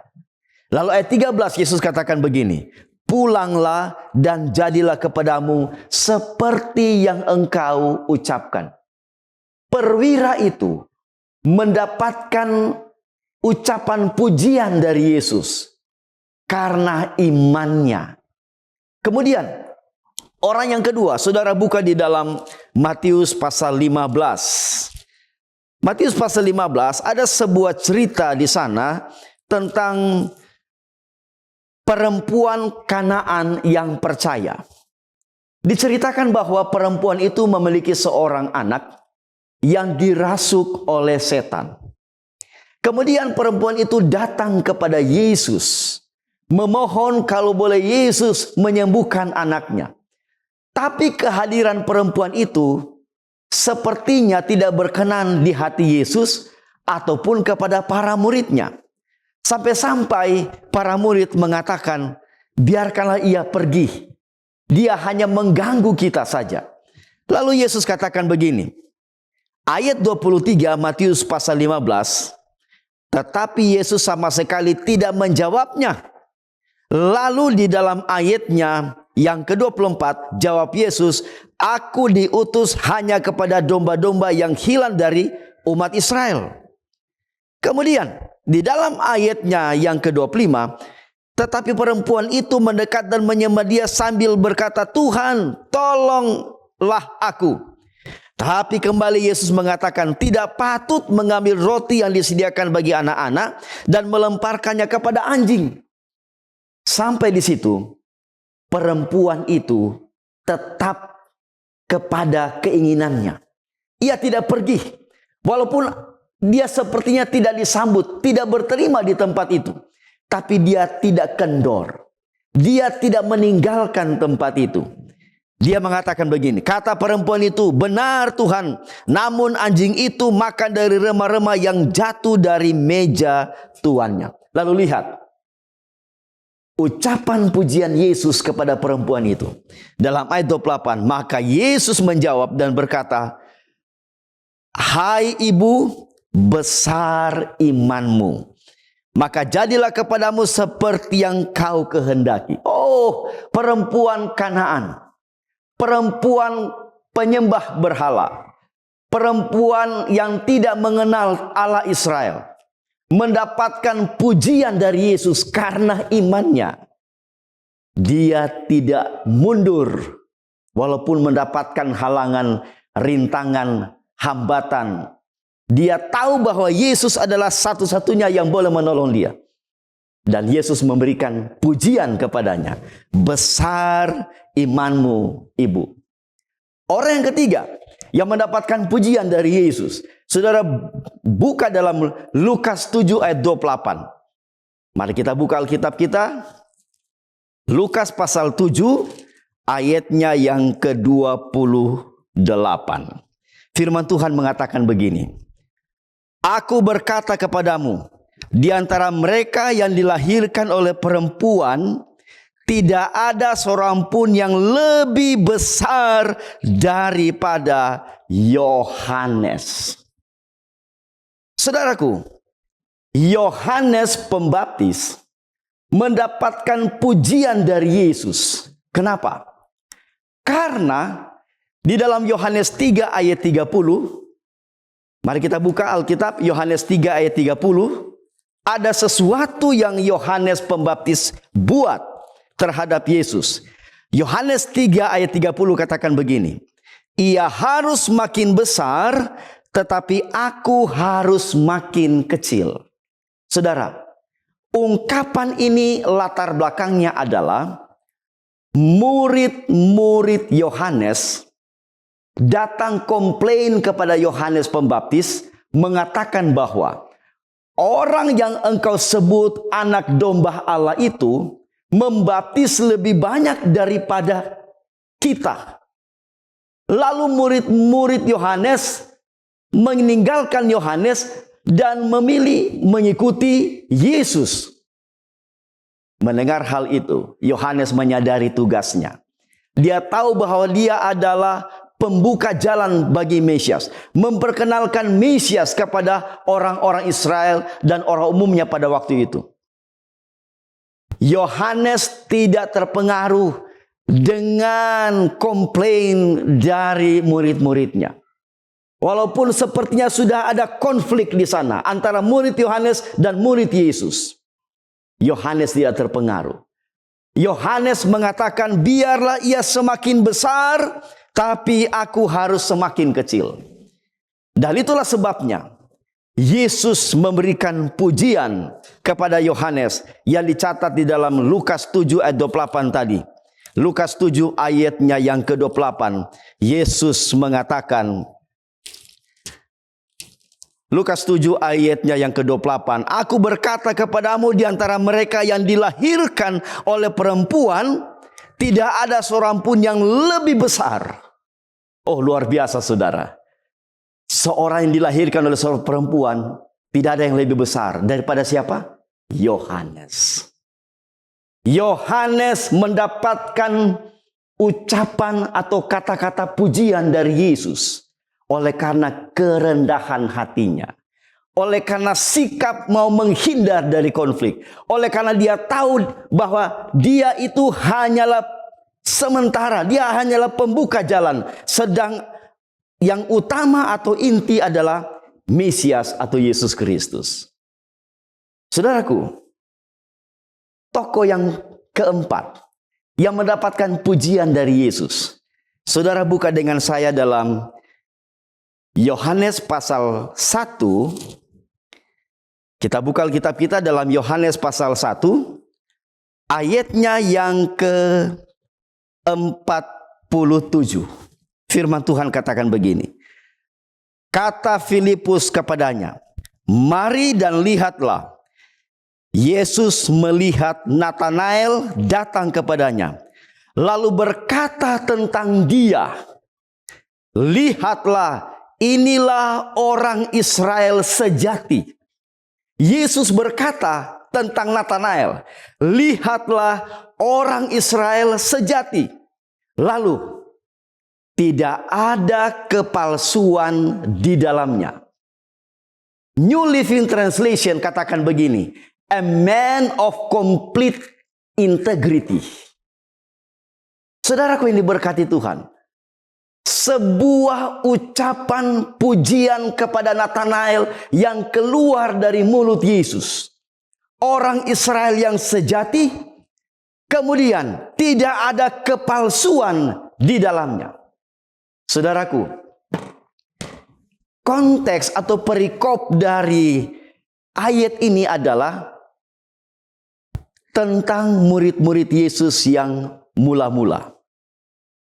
Lalu ayat 13 Yesus katakan begini, "Pulanglah dan jadilah kepadamu seperti yang engkau ucapkan." Perwira itu mendapatkan ucapan pujian dari Yesus karena imannya. Kemudian orang yang kedua, saudara buka di dalam Matius pasal 15. Matius pasal 15 ada sebuah cerita di sana tentang perempuan Kanaan yang percaya. Diceritakan bahwa perempuan itu memiliki seorang anak yang dirasuk oleh setan. Kemudian perempuan itu datang kepada Yesus, memohon kalau boleh Yesus menyembuhkan anaknya. Tapi kehadiran perempuan itu sepertinya tidak berkenan di hati Yesus ataupun kepada para muridnya. Sampai-sampai para murid mengatakan, "Biarkanlah ia pergi. Dia hanya mengganggu kita saja." Lalu Yesus katakan begini. Ayat 23 Matius pasal 15. Tetapi Yesus sama sekali tidak menjawabnya. Lalu di dalam ayatnya yang ke-24 jawab Yesus, "Aku diutus hanya kepada domba-domba yang hilang dari umat Israel." Kemudian di dalam ayatnya yang ke-25, tetapi perempuan itu mendekat dan menyembah dia sambil berkata, "Tuhan, tolonglah aku." Tapi kembali Yesus mengatakan, "Tidak patut mengambil roti yang disediakan bagi anak-anak dan melemparkannya kepada anjing." Sampai di situ perempuan itu tetap kepada keinginannya. Ia tidak pergi. Walaupun dia sepertinya tidak disambut, tidak berterima di tempat itu. Tapi dia tidak kendor. Dia tidak meninggalkan tempat itu. Dia mengatakan begini, kata perempuan itu, benar Tuhan, namun anjing itu makan dari remah-remah yang jatuh dari meja tuannya. Lalu lihat, ucapan pujian Yesus kepada perempuan itu. Dalam ayat 28, maka Yesus menjawab dan berkata, hai ibu, besar imanmu. Maka jadilah kepadamu seperti yang kau kehendaki. Oh, perempuan Kanaan. Perempuan penyembah berhala, perempuan yang tidak mengenal Allah Israel, mendapatkan pujian dari Yesus karena imannya. Dia tidak mundur, walaupun mendapatkan halangan, rintangan, hambatan. Dia tahu bahwa Yesus adalah satu-satunya yang boleh menolong dia. Dan Yesus memberikan pujian kepadanya. Besar imanmu, ibu. Orang yang ketiga yang mendapatkan pujian dari Yesus. Saudara buka dalam Lukas 7 ayat 28. Mari kita buka Alkitab kita. Lukas pasal 7 ayatnya yang ke-28. Firman Tuhan mengatakan begini. Aku berkata kepadamu, di antara mereka yang dilahirkan oleh perempuan, tidak ada seorang pun yang lebih besar daripada Yohanes. Saudaraku, Yohanes Pembaptis mendapatkan pujian dari Yesus. Kenapa? Karena di dalam Yohanes 3 ayat 30, mari kita buka Alkitab Yohanes 3 ayat 30. Ada sesuatu yang Yohanes Pembaptis buat terhadap Yesus. Yohanes 3 ayat 30 katakan begini. Ia harus makin besar, tetapi aku harus makin kecil. Saudara, ungkapan ini latar belakangnya adalah murid-murid Yohanes datang komplain kepada Yohanes Pembaptis, mengatakan bahwa orang yang engkau sebut anak domba Allah itu membaptis lebih banyak daripada kita. Lalu murid-murid Yohanes meninggalkan Yohanes dan memilih mengikuti Yesus. Mendengar hal itu, Yohanes menyadari tugasnya. Dia tahu bahwa dia adalah pembuka jalan bagi Mesias, memperkenalkan Mesias kepada orang-orang Israel dan orang umumnya pada waktu itu. Yohanes tidak terpengaruh dengan komplain dari murid-muridnya. Walaupun sepertinya sudah ada konflik di sana antara murid Yohanes dan murid Yesus. Yohanes tidak terpengaruh. Yohanes mengatakan, biarlah ia semakin besar, tapi aku harus semakin kecil. Dan itulah sebabnya Yesus memberikan pujian kepada Yohanes yang dicatat di dalam Lukas 7 ayat 28 tadi. Lukas 7 ayatnya yang ke-28. Yesus mengatakan, Lukas 7 ayatnya yang ke-28. Aku berkata kepadamu, di antara mereka yang dilahirkan oleh perempuan, tidak ada seorang pun yang lebih besar. Oh, luar biasa saudara. Seorang yang dilahirkan oleh seorang perempuan, tidak ada yang lebih besar daripada siapa? Yohanes. Yohanes mendapatkan ucapan atau kata-kata pujian dari Yesus oleh karena kerendahan hatinya. Oleh karena sikap mau menghindar dari konflik. Oleh karena dia tahu bahwa dia itu hanyalah sementara, dia hanyalah pembuka jalan. Sedang yang utama atau inti adalah Mesias atau Yesus Kristus. Saudaraku, tokoh yang keempat yang mendapatkan pujian dari Yesus. Saudara buka dengan saya dalam Yohanes pasal 1. Kita buka Alkitab kita dalam Yohanes pasal 1. Ayatnya yang ke-47. Firman Tuhan katakan begini. Kata Filipus kepadanya, mari dan lihatlah. Yesus melihat Natanael datang kepadanya. lalu berkata tentang dia, lihatlah, inilah orang Israel sejati. Yesus berkata tentang Natanael, lihatlah orang Israel sejati. Lalu, tidak ada kepalsuan di dalamnya. New Living Translation katakan begini, a man of complete integrity. Saudaraku yang diberkati Tuhan, sebuah ucapan pujian kepada Natanael yang keluar dari mulut Yesus. Orang Israel yang sejati, kemudian tidak ada kepalsuan di dalamnya. Saudaraku, konteks atau perikop dari ayat ini adalah tentang murid-murid Yesus yang mula-mula.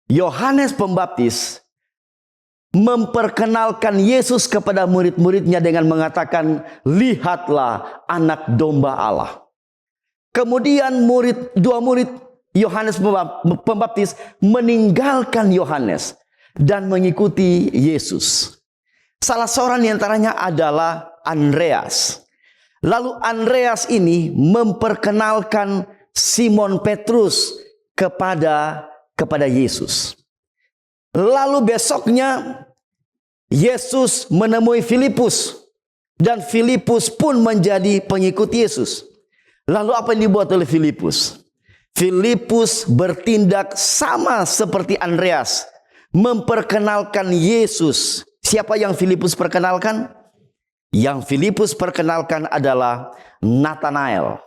Yohanes Pembaptis memperkenalkan Yesus kepada murid-muridnya dengan mengatakan, lihatlah anak domba Allah. Kemudian dua murid Yohanes Pembaptis meninggalkan Yohanes dan mengikuti Yesus. Salah seorang di antaranya adalah Andreas. Lalu Andreas ini memperkenalkan Simon Petrus kepada Yesus. Lalu besoknya Yesus menemui Filipus dan Filipus pun menjadi pengikut Yesus. Lalu apa yang dibuat oleh Filipus? Filipus bertindak sama seperti Andreas, memperkenalkan Yesus. Siapa yang Filipus perkenalkan? Yang Filipus perkenalkan adalah Natanael.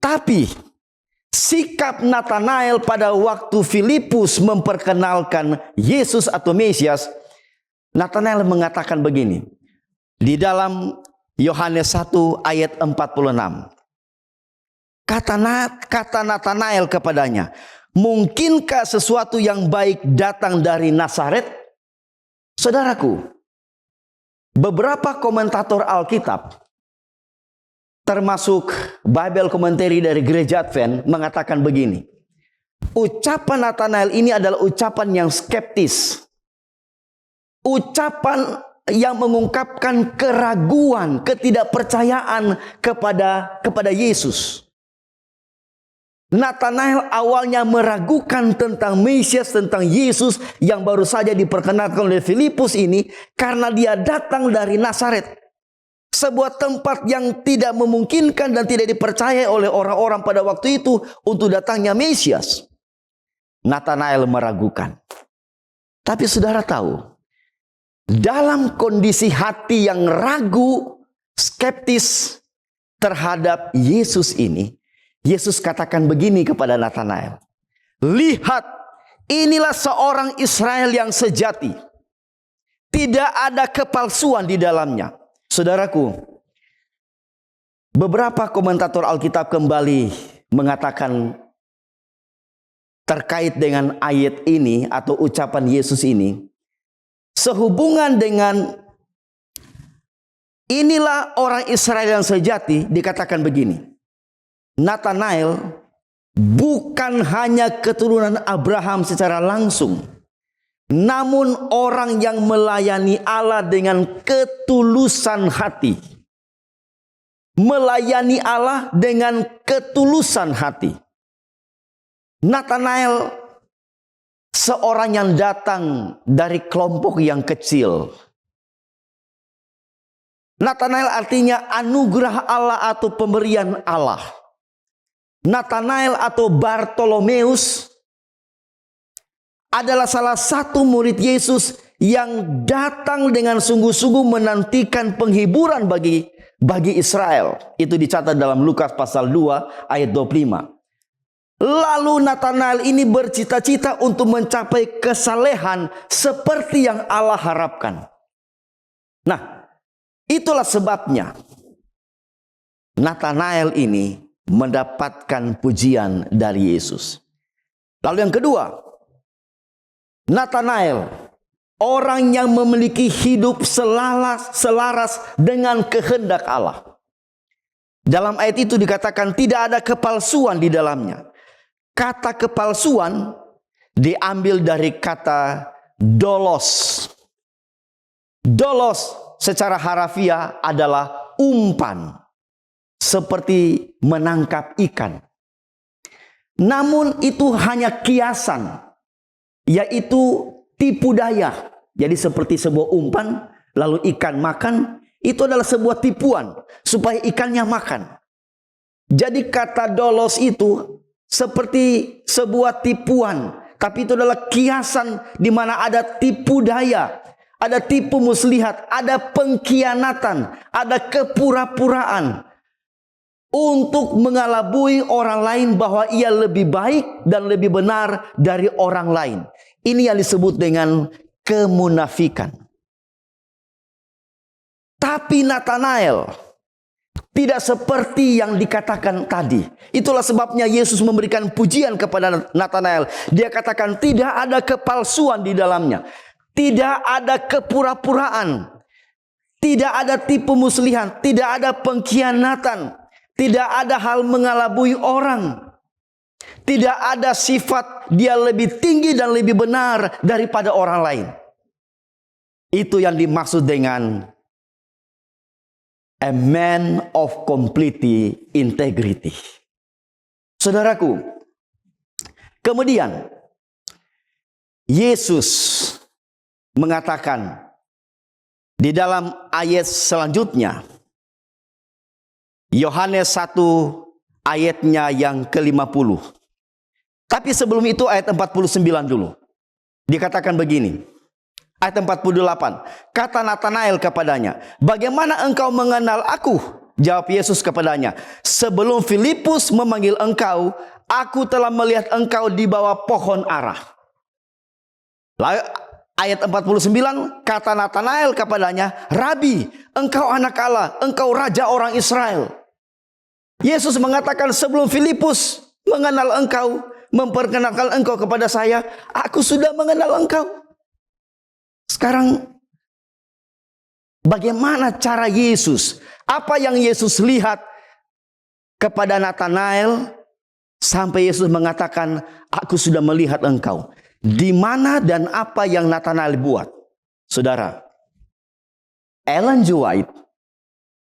Tapi sikap Natanael pada waktu Filipus memperkenalkan Yesus atau Mesias, Natanael mengatakan begini. Di dalam Yohanes 1 ayat 46. Kata Natanael kepadanya, mungkinkah sesuatu yang baik datang dari Nazaret? Saudaraku, beberapa komentator Alkitab, termasuk Bible Commentary dari Gereja Advent, mengatakan begini. Ucapan Natanael ini adalah ucapan yang skeptis. Ucapan yang mengungkapkan keraguan, ketidakpercayaan kepada Yesus. Natanael awalnya meragukan tentang Mesias, tentang Yesus yang baru saja diperkenalkan oleh Filipus ini, karena dia datang dari Nazaret. Sebuah tempat yang tidak memungkinkan dan tidak dipercaya oleh orang-orang pada waktu itu untuk datangnya Mesias. Natanael meragukan. Tapi saudara tahu, dalam kondisi hati yang ragu, skeptis terhadap Yesus ini, Yesus katakan begini kepada Natanael. Lihat, inilah seorang Israel yang sejati. Tidak ada kepalsuan di dalamnya. Saudaraku, beberapa komentator Alkitab kembali mengatakan terkait dengan ayat ini atau ucapan Yesus ini, sehubungan dengan inilah orang Israel yang sejati, dikatakan begini. Natanael bukan hanya keturunan Abraham secara langsung, namun orang yang melayani Allah dengan ketulusan hati. Melayani Allah dengan ketulusan hati. Natanael seorang yang datang dari kelompok yang kecil. Natanael artinya anugerah Allah atau pemberian Allah. Natanael atau Bartolomeus adalah salah satu murid Yesus yang datang dengan sungguh-sungguh menantikan penghiburan bagi Israel. Itu dicatat dalam Lukas pasal 2 ayat 25. Lalu Natanael ini bercita-cita untuk mencapai kesalehan seperti yang Allah harapkan. Nah, itulah sebabnya Natanael ini mendapatkan pujian dari Yesus. Lalu yang kedua, Natanael, orang yang memiliki hidup selaras dengan kehendak Allah. Dalam ayat itu dikatakan tidak ada kepalsuan di dalamnya. Kata kepalsuan diambil dari kata dolos. Dolos secara harafiah adalah umpan, seperti menangkap ikan. Namun itu hanya kiasan, yaitu tipu daya. Jadi seperti sebuah umpan, lalu ikan makan, itu adalah sebuah tipuan supaya ikannya makan. Jadi kata dolos itu seperti sebuah tipuan, tapi itu adalah kiasan di mana ada tipu daya, ada tipu muslihat, ada pengkhianatan, ada kepura-puraan untuk mengelabui orang lain bahwa ia lebih baik dan lebih benar dari orang lain. Ini yang disebut dengan kemunafikan. Tapi Natanael tidak seperti yang dikatakan tadi. Itulah sebabnya Yesus memberikan pujian kepada Natanael. Dia katakan tidak ada kepalsuan di dalamnya. Tidak ada kepura-puraan. Tidak ada tipu muslihat. Tidak ada pengkhianatan. Tidak ada hal mengelabui orang. Tidak ada sifat dia lebih tinggi dan lebih benar daripada orang lain. Itu yang dimaksud dengan a man of complete integrity. Saudaraku, kemudian Yesus mengatakan di dalam ayat selanjutnya, Yohanes 1 ayatnya yang ke-50. Tapi sebelum itu ayat 49 dulu. Dikatakan begini. Ayat 48. Kata Natanael kepadanya, "Bagaimana engkau mengenal aku?" Jawab Yesus kepadanya, "Sebelum Filipus memanggil engkau, aku telah melihat engkau di bawah pohon ara." Lalu ayat 49, kata Natanael kepadanya, "Rabi, engkau anak Allah, engkau raja orang Israel." Yesus mengatakan, sebelum Filipus mengenal engkau, memperkenalkan engkau kepada saya, aku sudah mengenal engkau. Sekarang bagaimana cara Yesus? Apa yang Yesus lihat kepada Natanael sampai Yesus mengatakan, aku sudah melihat engkau. Di mana dan apa yang Natanael buat? Saudara, Ellen G. White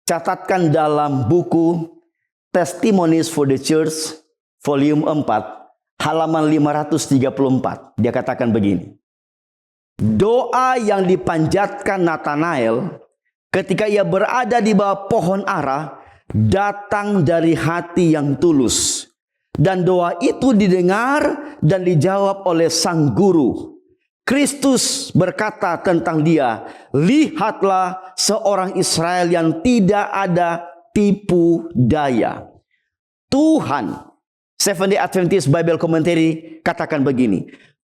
catatkan dalam buku Testimonies for the Church volume 4 halaman 534. Dia katakan begini. Doa yang dipanjatkan Natanael ketika ia berada di bawah pohon ara datang dari hati yang tulus. Dan doa itu didengar dan dijawab oleh sang guru. Kristus berkata tentang dia, lihatlah seorang Israel yang tidak ada tipu daya. Tuhan, Seventh-day Adventist Bible Commentary katakan begini.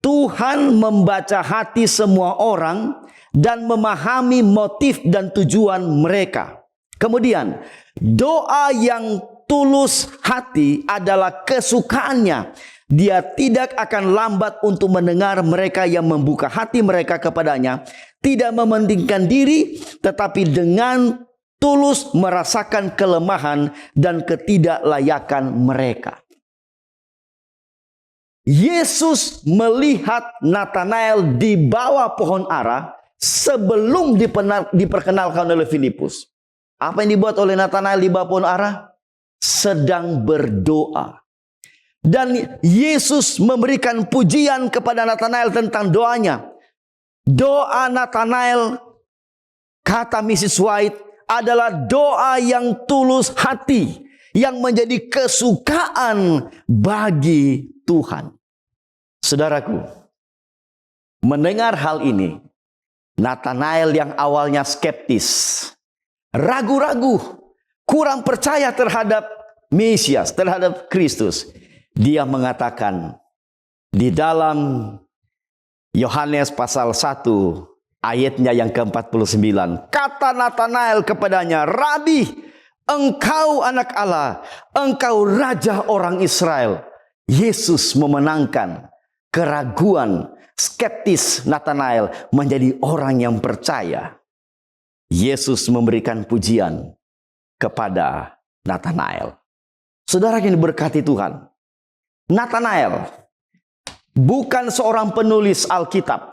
Tuhan membaca hati semua orang dan memahami motif dan tujuan mereka. Kemudian, doa yang tulus hati adalah kesukaannya. Dia tidak akan lambat untuk mendengar mereka yang membuka hati mereka kepadanya. Tidak mementingkan diri, tetapi dengan tulus merasakan kelemahan dan ketidaklayakan mereka. Yesus melihat Natanael di bawah pohon ara sebelum diperkenalkan oleh Filipus. Apa yang dibuat oleh Natanael di bawah pohon ara? Sedang berdoa. Dan Yesus memberikan pujian kepada Natanael tentang doanya. Doa Natanael, kata Mrs. White, adalah doa yang tulus hati, yang menjadi kesukaan bagi Tuhan. Saudaraku, mendengar hal ini, Natanael yang awalnya skeptis, ragu-ragu, kurang percaya terhadap Mesias, terhadap Kristus, dia mengatakan di dalam Yohanes pasal 1 ayatnya yang ke-49, kata Natanael kepadanya, Rabi, engkau anak Allah, engkau raja orang Israel. Yesus memenangkan keraguan, skeptis Natanael menjadi orang yang percaya. Yesus memberikan pujian kepada Natanael. Saudara yang diberkati Tuhan, Nathanael bukan seorang penulis Alkitab.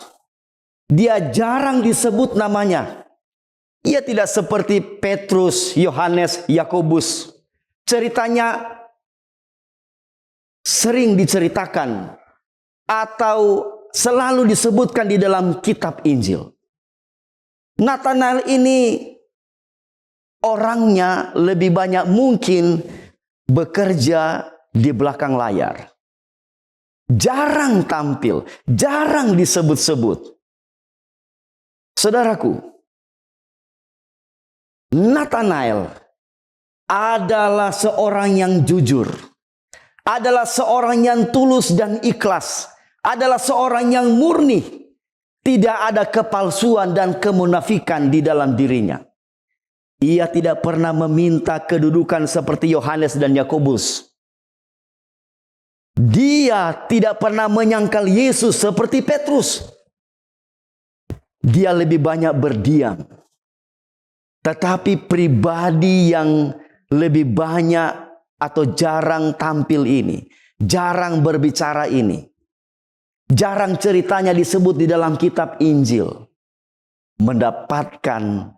Dia jarang disebut namanya. Ia tidak seperti Petrus, Yohanes, Yakobus. Ceritanya sering diceritakan atau selalu disebutkan di dalam kitab Injil. Nathanael ini orangnya lebih banyak mungkin bekerja di belakang layar. Jarang tampil, jarang disebut-sebut. Saudaraku, Nathanael adalah seorang yang jujur, adalah seorang yang tulus dan ikhlas, adalah seorang yang murni. Tidak ada kepalsuan dan kemunafikan di dalam dirinya. Ia tidak pernah meminta kedudukan seperti Yohanes dan Yakobus. Dia tidak pernah menyangkal Yesus seperti Petrus. Dia lebih banyak berdiam. Tetapi pribadi yang lebih banyak atau jarang tampil ini, jarang berbicara ini, jarang ceritanya disebut di dalam kitab Injil, mendapatkan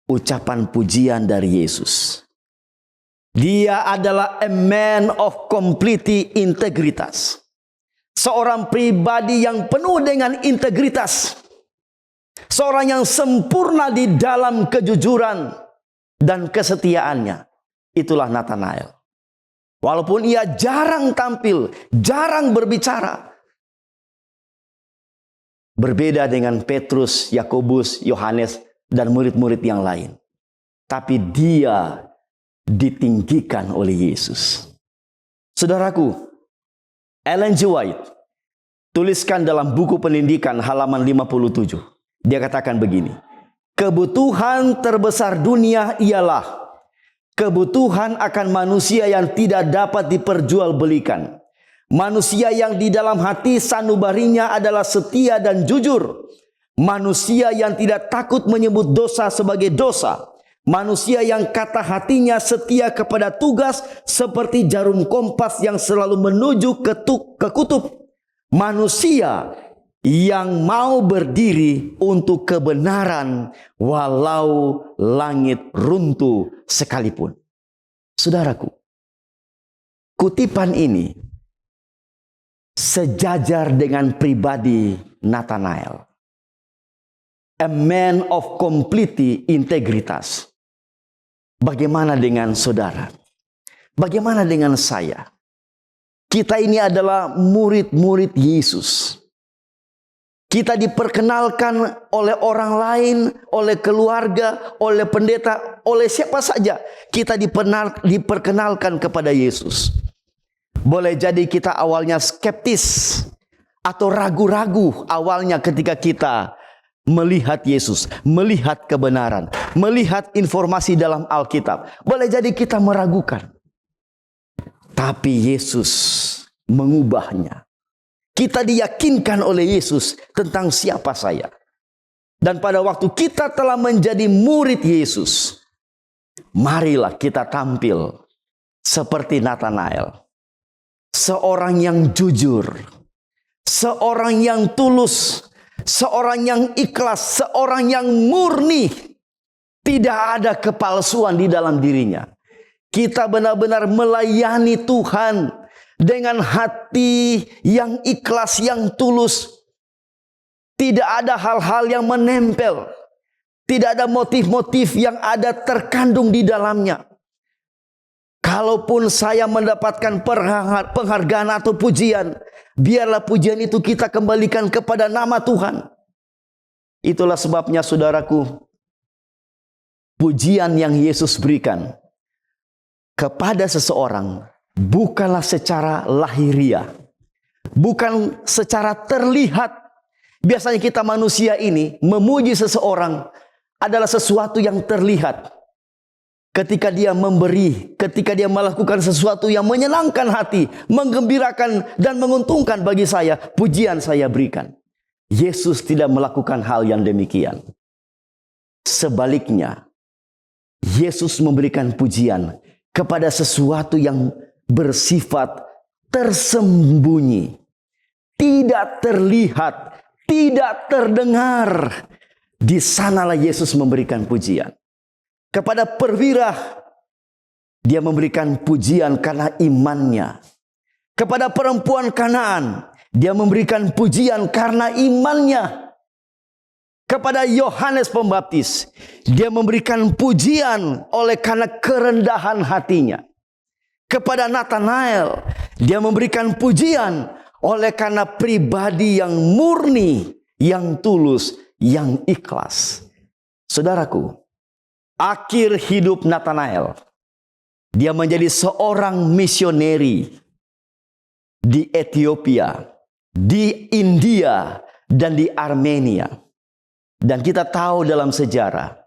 ucapan pujian dari Yesus. Dia adalah a man of complete integritas. Seorang pribadi yang penuh dengan integritas. Seorang yang sempurna di dalam kejujuran dan kesetiaannya. Itulah Nathanael. Walaupun ia jarang tampil, jarang berbicara. Berbeda dengan Petrus, Yakobus, Yohanes, dan murid-murid yang lain. Tapi dia ditinggikan oleh Yesus. Saudaraku, Ellen G. White tuliskan dalam buku pendidikan halaman 57. Dia katakan begini, kebutuhan terbesar dunia ialah kebutuhan akan manusia yang tidak dapat diperjualbelikan. Manusia yang di dalam hati sanubarinya adalah setia dan jujur. Manusia yang tidak takut menyebut dosa sebagai dosa. Manusia yang kata hatinya setia kepada tugas seperti jarum kompas yang selalu menuju ke kutub. Manusia yang mau berdiri untuk kebenaran walau langit runtuh sekalipun. Saudaraku, kutipan ini sejajar dengan pribadi Nathanael. A man of complete integritas. Bagaimana dengan saudara? Bagaimana dengan saya? Kita ini adalah murid-murid Yesus. Kita diperkenalkan oleh orang lain, oleh keluarga, oleh pendeta, oleh siapa saja. Kita diperkenalkan kepada Yesus. Boleh jadi kita awalnya skeptis atau ragu-ragu awalnya ketika kita melihat Yesus, melihat kebenaran, melihat informasi dalam Alkitab. Boleh jadi kita meragukan. Tapi Yesus mengubahnya. Kita diyakinkan oleh Yesus tentang siapa saya. Dan pada waktu kita telah menjadi murid Yesus, marilah kita tampil seperti Nathanael. Seorang yang jujur, seorang yang tulus, seorang yang ikhlas, seorang yang murni. Tidak ada kepalsuan di dalam dirinya. Kita benar-benar melayani Tuhan dengan hati yang ikhlas, yang tulus. Tidak ada hal-hal yang menempel. Tidak ada motif-motif yang ada terkandung di dalamnya. Kalaupun saya mendapatkan penghargaan atau pujian, biarlah pujian itu kita kembalikan kepada nama Tuhan. Itulah sebabnya saudaraku, pujian yang Yesus berikan kepada seseorang bukanlah secara lahiriah, bukan secara terlihat. Biasanya kita manusia ini memuji seseorang adalah sesuatu yang terlihat. Ketika dia memberi, ketika dia melakukan sesuatu yang menyenangkan hati, menggembirakan dan menguntungkan bagi saya, pujian saya berikan. Yesus tidak melakukan hal yang demikian. Sebaliknya, Yesus memberikan pujian kepada sesuatu yang bersifat tersembunyi, tidak terlihat, tidak terdengar. Di sanalah Yesus memberikan pujian. Kepada perwira, dia memberikan pujian karena imannya. Kepada perempuan Kanaan, dia memberikan pujian karena imannya. Kepada Yohanes Pembaptis, dia memberikan pujian oleh karena kerendahan hatinya. Kepada Nathanael, dia memberikan pujian oleh karena pribadi yang murni, yang tulus, yang ikhlas. Saudaraku, akhir hidup Nathanael, dia menjadi seorang misioneri di Ethiopia, di India, dan di Armenia. Dan kita tahu dalam sejarah,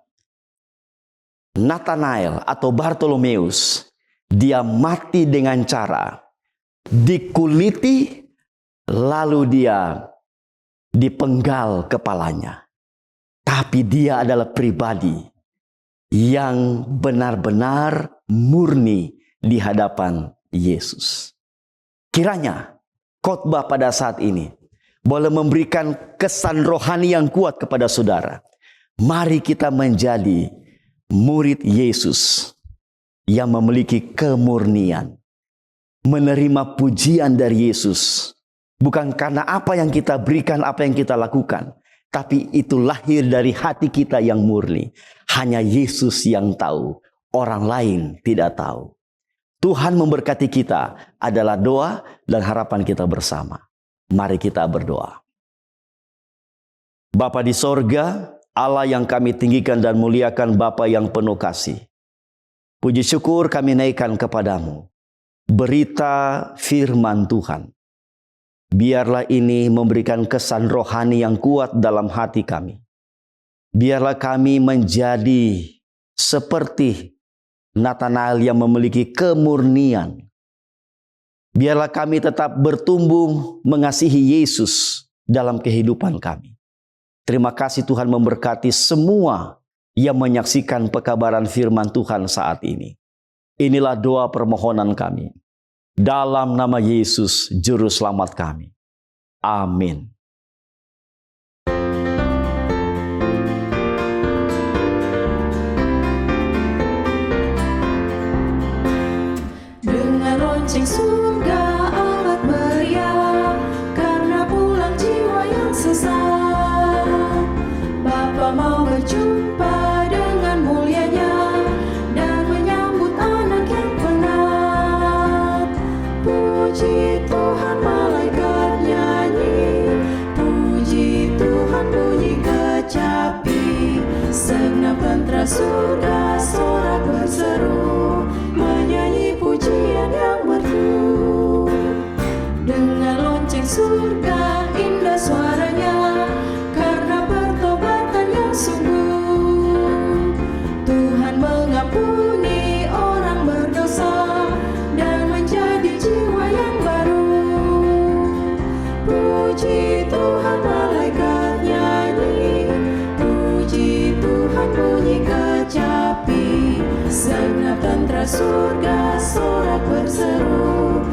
Nathanael atau Bartolomeus, dia mati dengan cara dikuliti, lalu dia dipenggal kepalanya. Tapi dia adalah pribadi yang benar-benar murni di hadapan Yesus. Kiranya khotbah pada saat ini boleh memberikan kesan rohani yang kuat kepada saudara. Mari kita menjadi murid Yesus yang memiliki kemurnian. Menerima pujian dari Yesus. Bukan karena apa yang kita berikan, apa yang kita lakukan. Tapi itu lahir dari hati kita yang murni. Hanya Yesus yang tahu. Orang lain tidak tahu. Tuhan memberkati kita adalah doa dan harapan kita bersama. Mari kita berdoa. Bapa di sorga, Allah yang kami tinggikan dan muliakan, Bapa yang penuh kasih. Puji syukur kami naikkan kepadamu. Berita firman Tuhan. Biarlah ini memberikan kesan rohani yang kuat dalam hati kami. Biarlah kami menjadi seperti Nathanael yang memiliki kemurnian. Biarlah kami tetap bertumbuh mengasihi Yesus dalam kehidupan kami. Terima kasih Tuhan memberkati semua yang menyaksikan pekabaran firman Tuhan saat ini. Inilah doa permohonan kami. Dalam nama Yesus, Juru Selamat kami. Amin. Dengan lonceng surga amat meriah, karena pulang jiwa yang sesat. Bapa mau berjumpa dengan mulianya dan menyambut anak yang penat. Puji Tuhan, malaikat nyanyi, puji Tuhan bunyi kecapi, senang tentara surga sorak berseru, menyanyi pujian yang merdu. Dengan lonceng surga indah suaranya, karena pertobatan yang sungguh. Tuhan mengampuni orang berdosa dan menjadi jiwa yang baru. Puji Tuhan, malaikat nyanyi, puji Tuhan bunyi kecapi, senap tentara surga sorak berseru.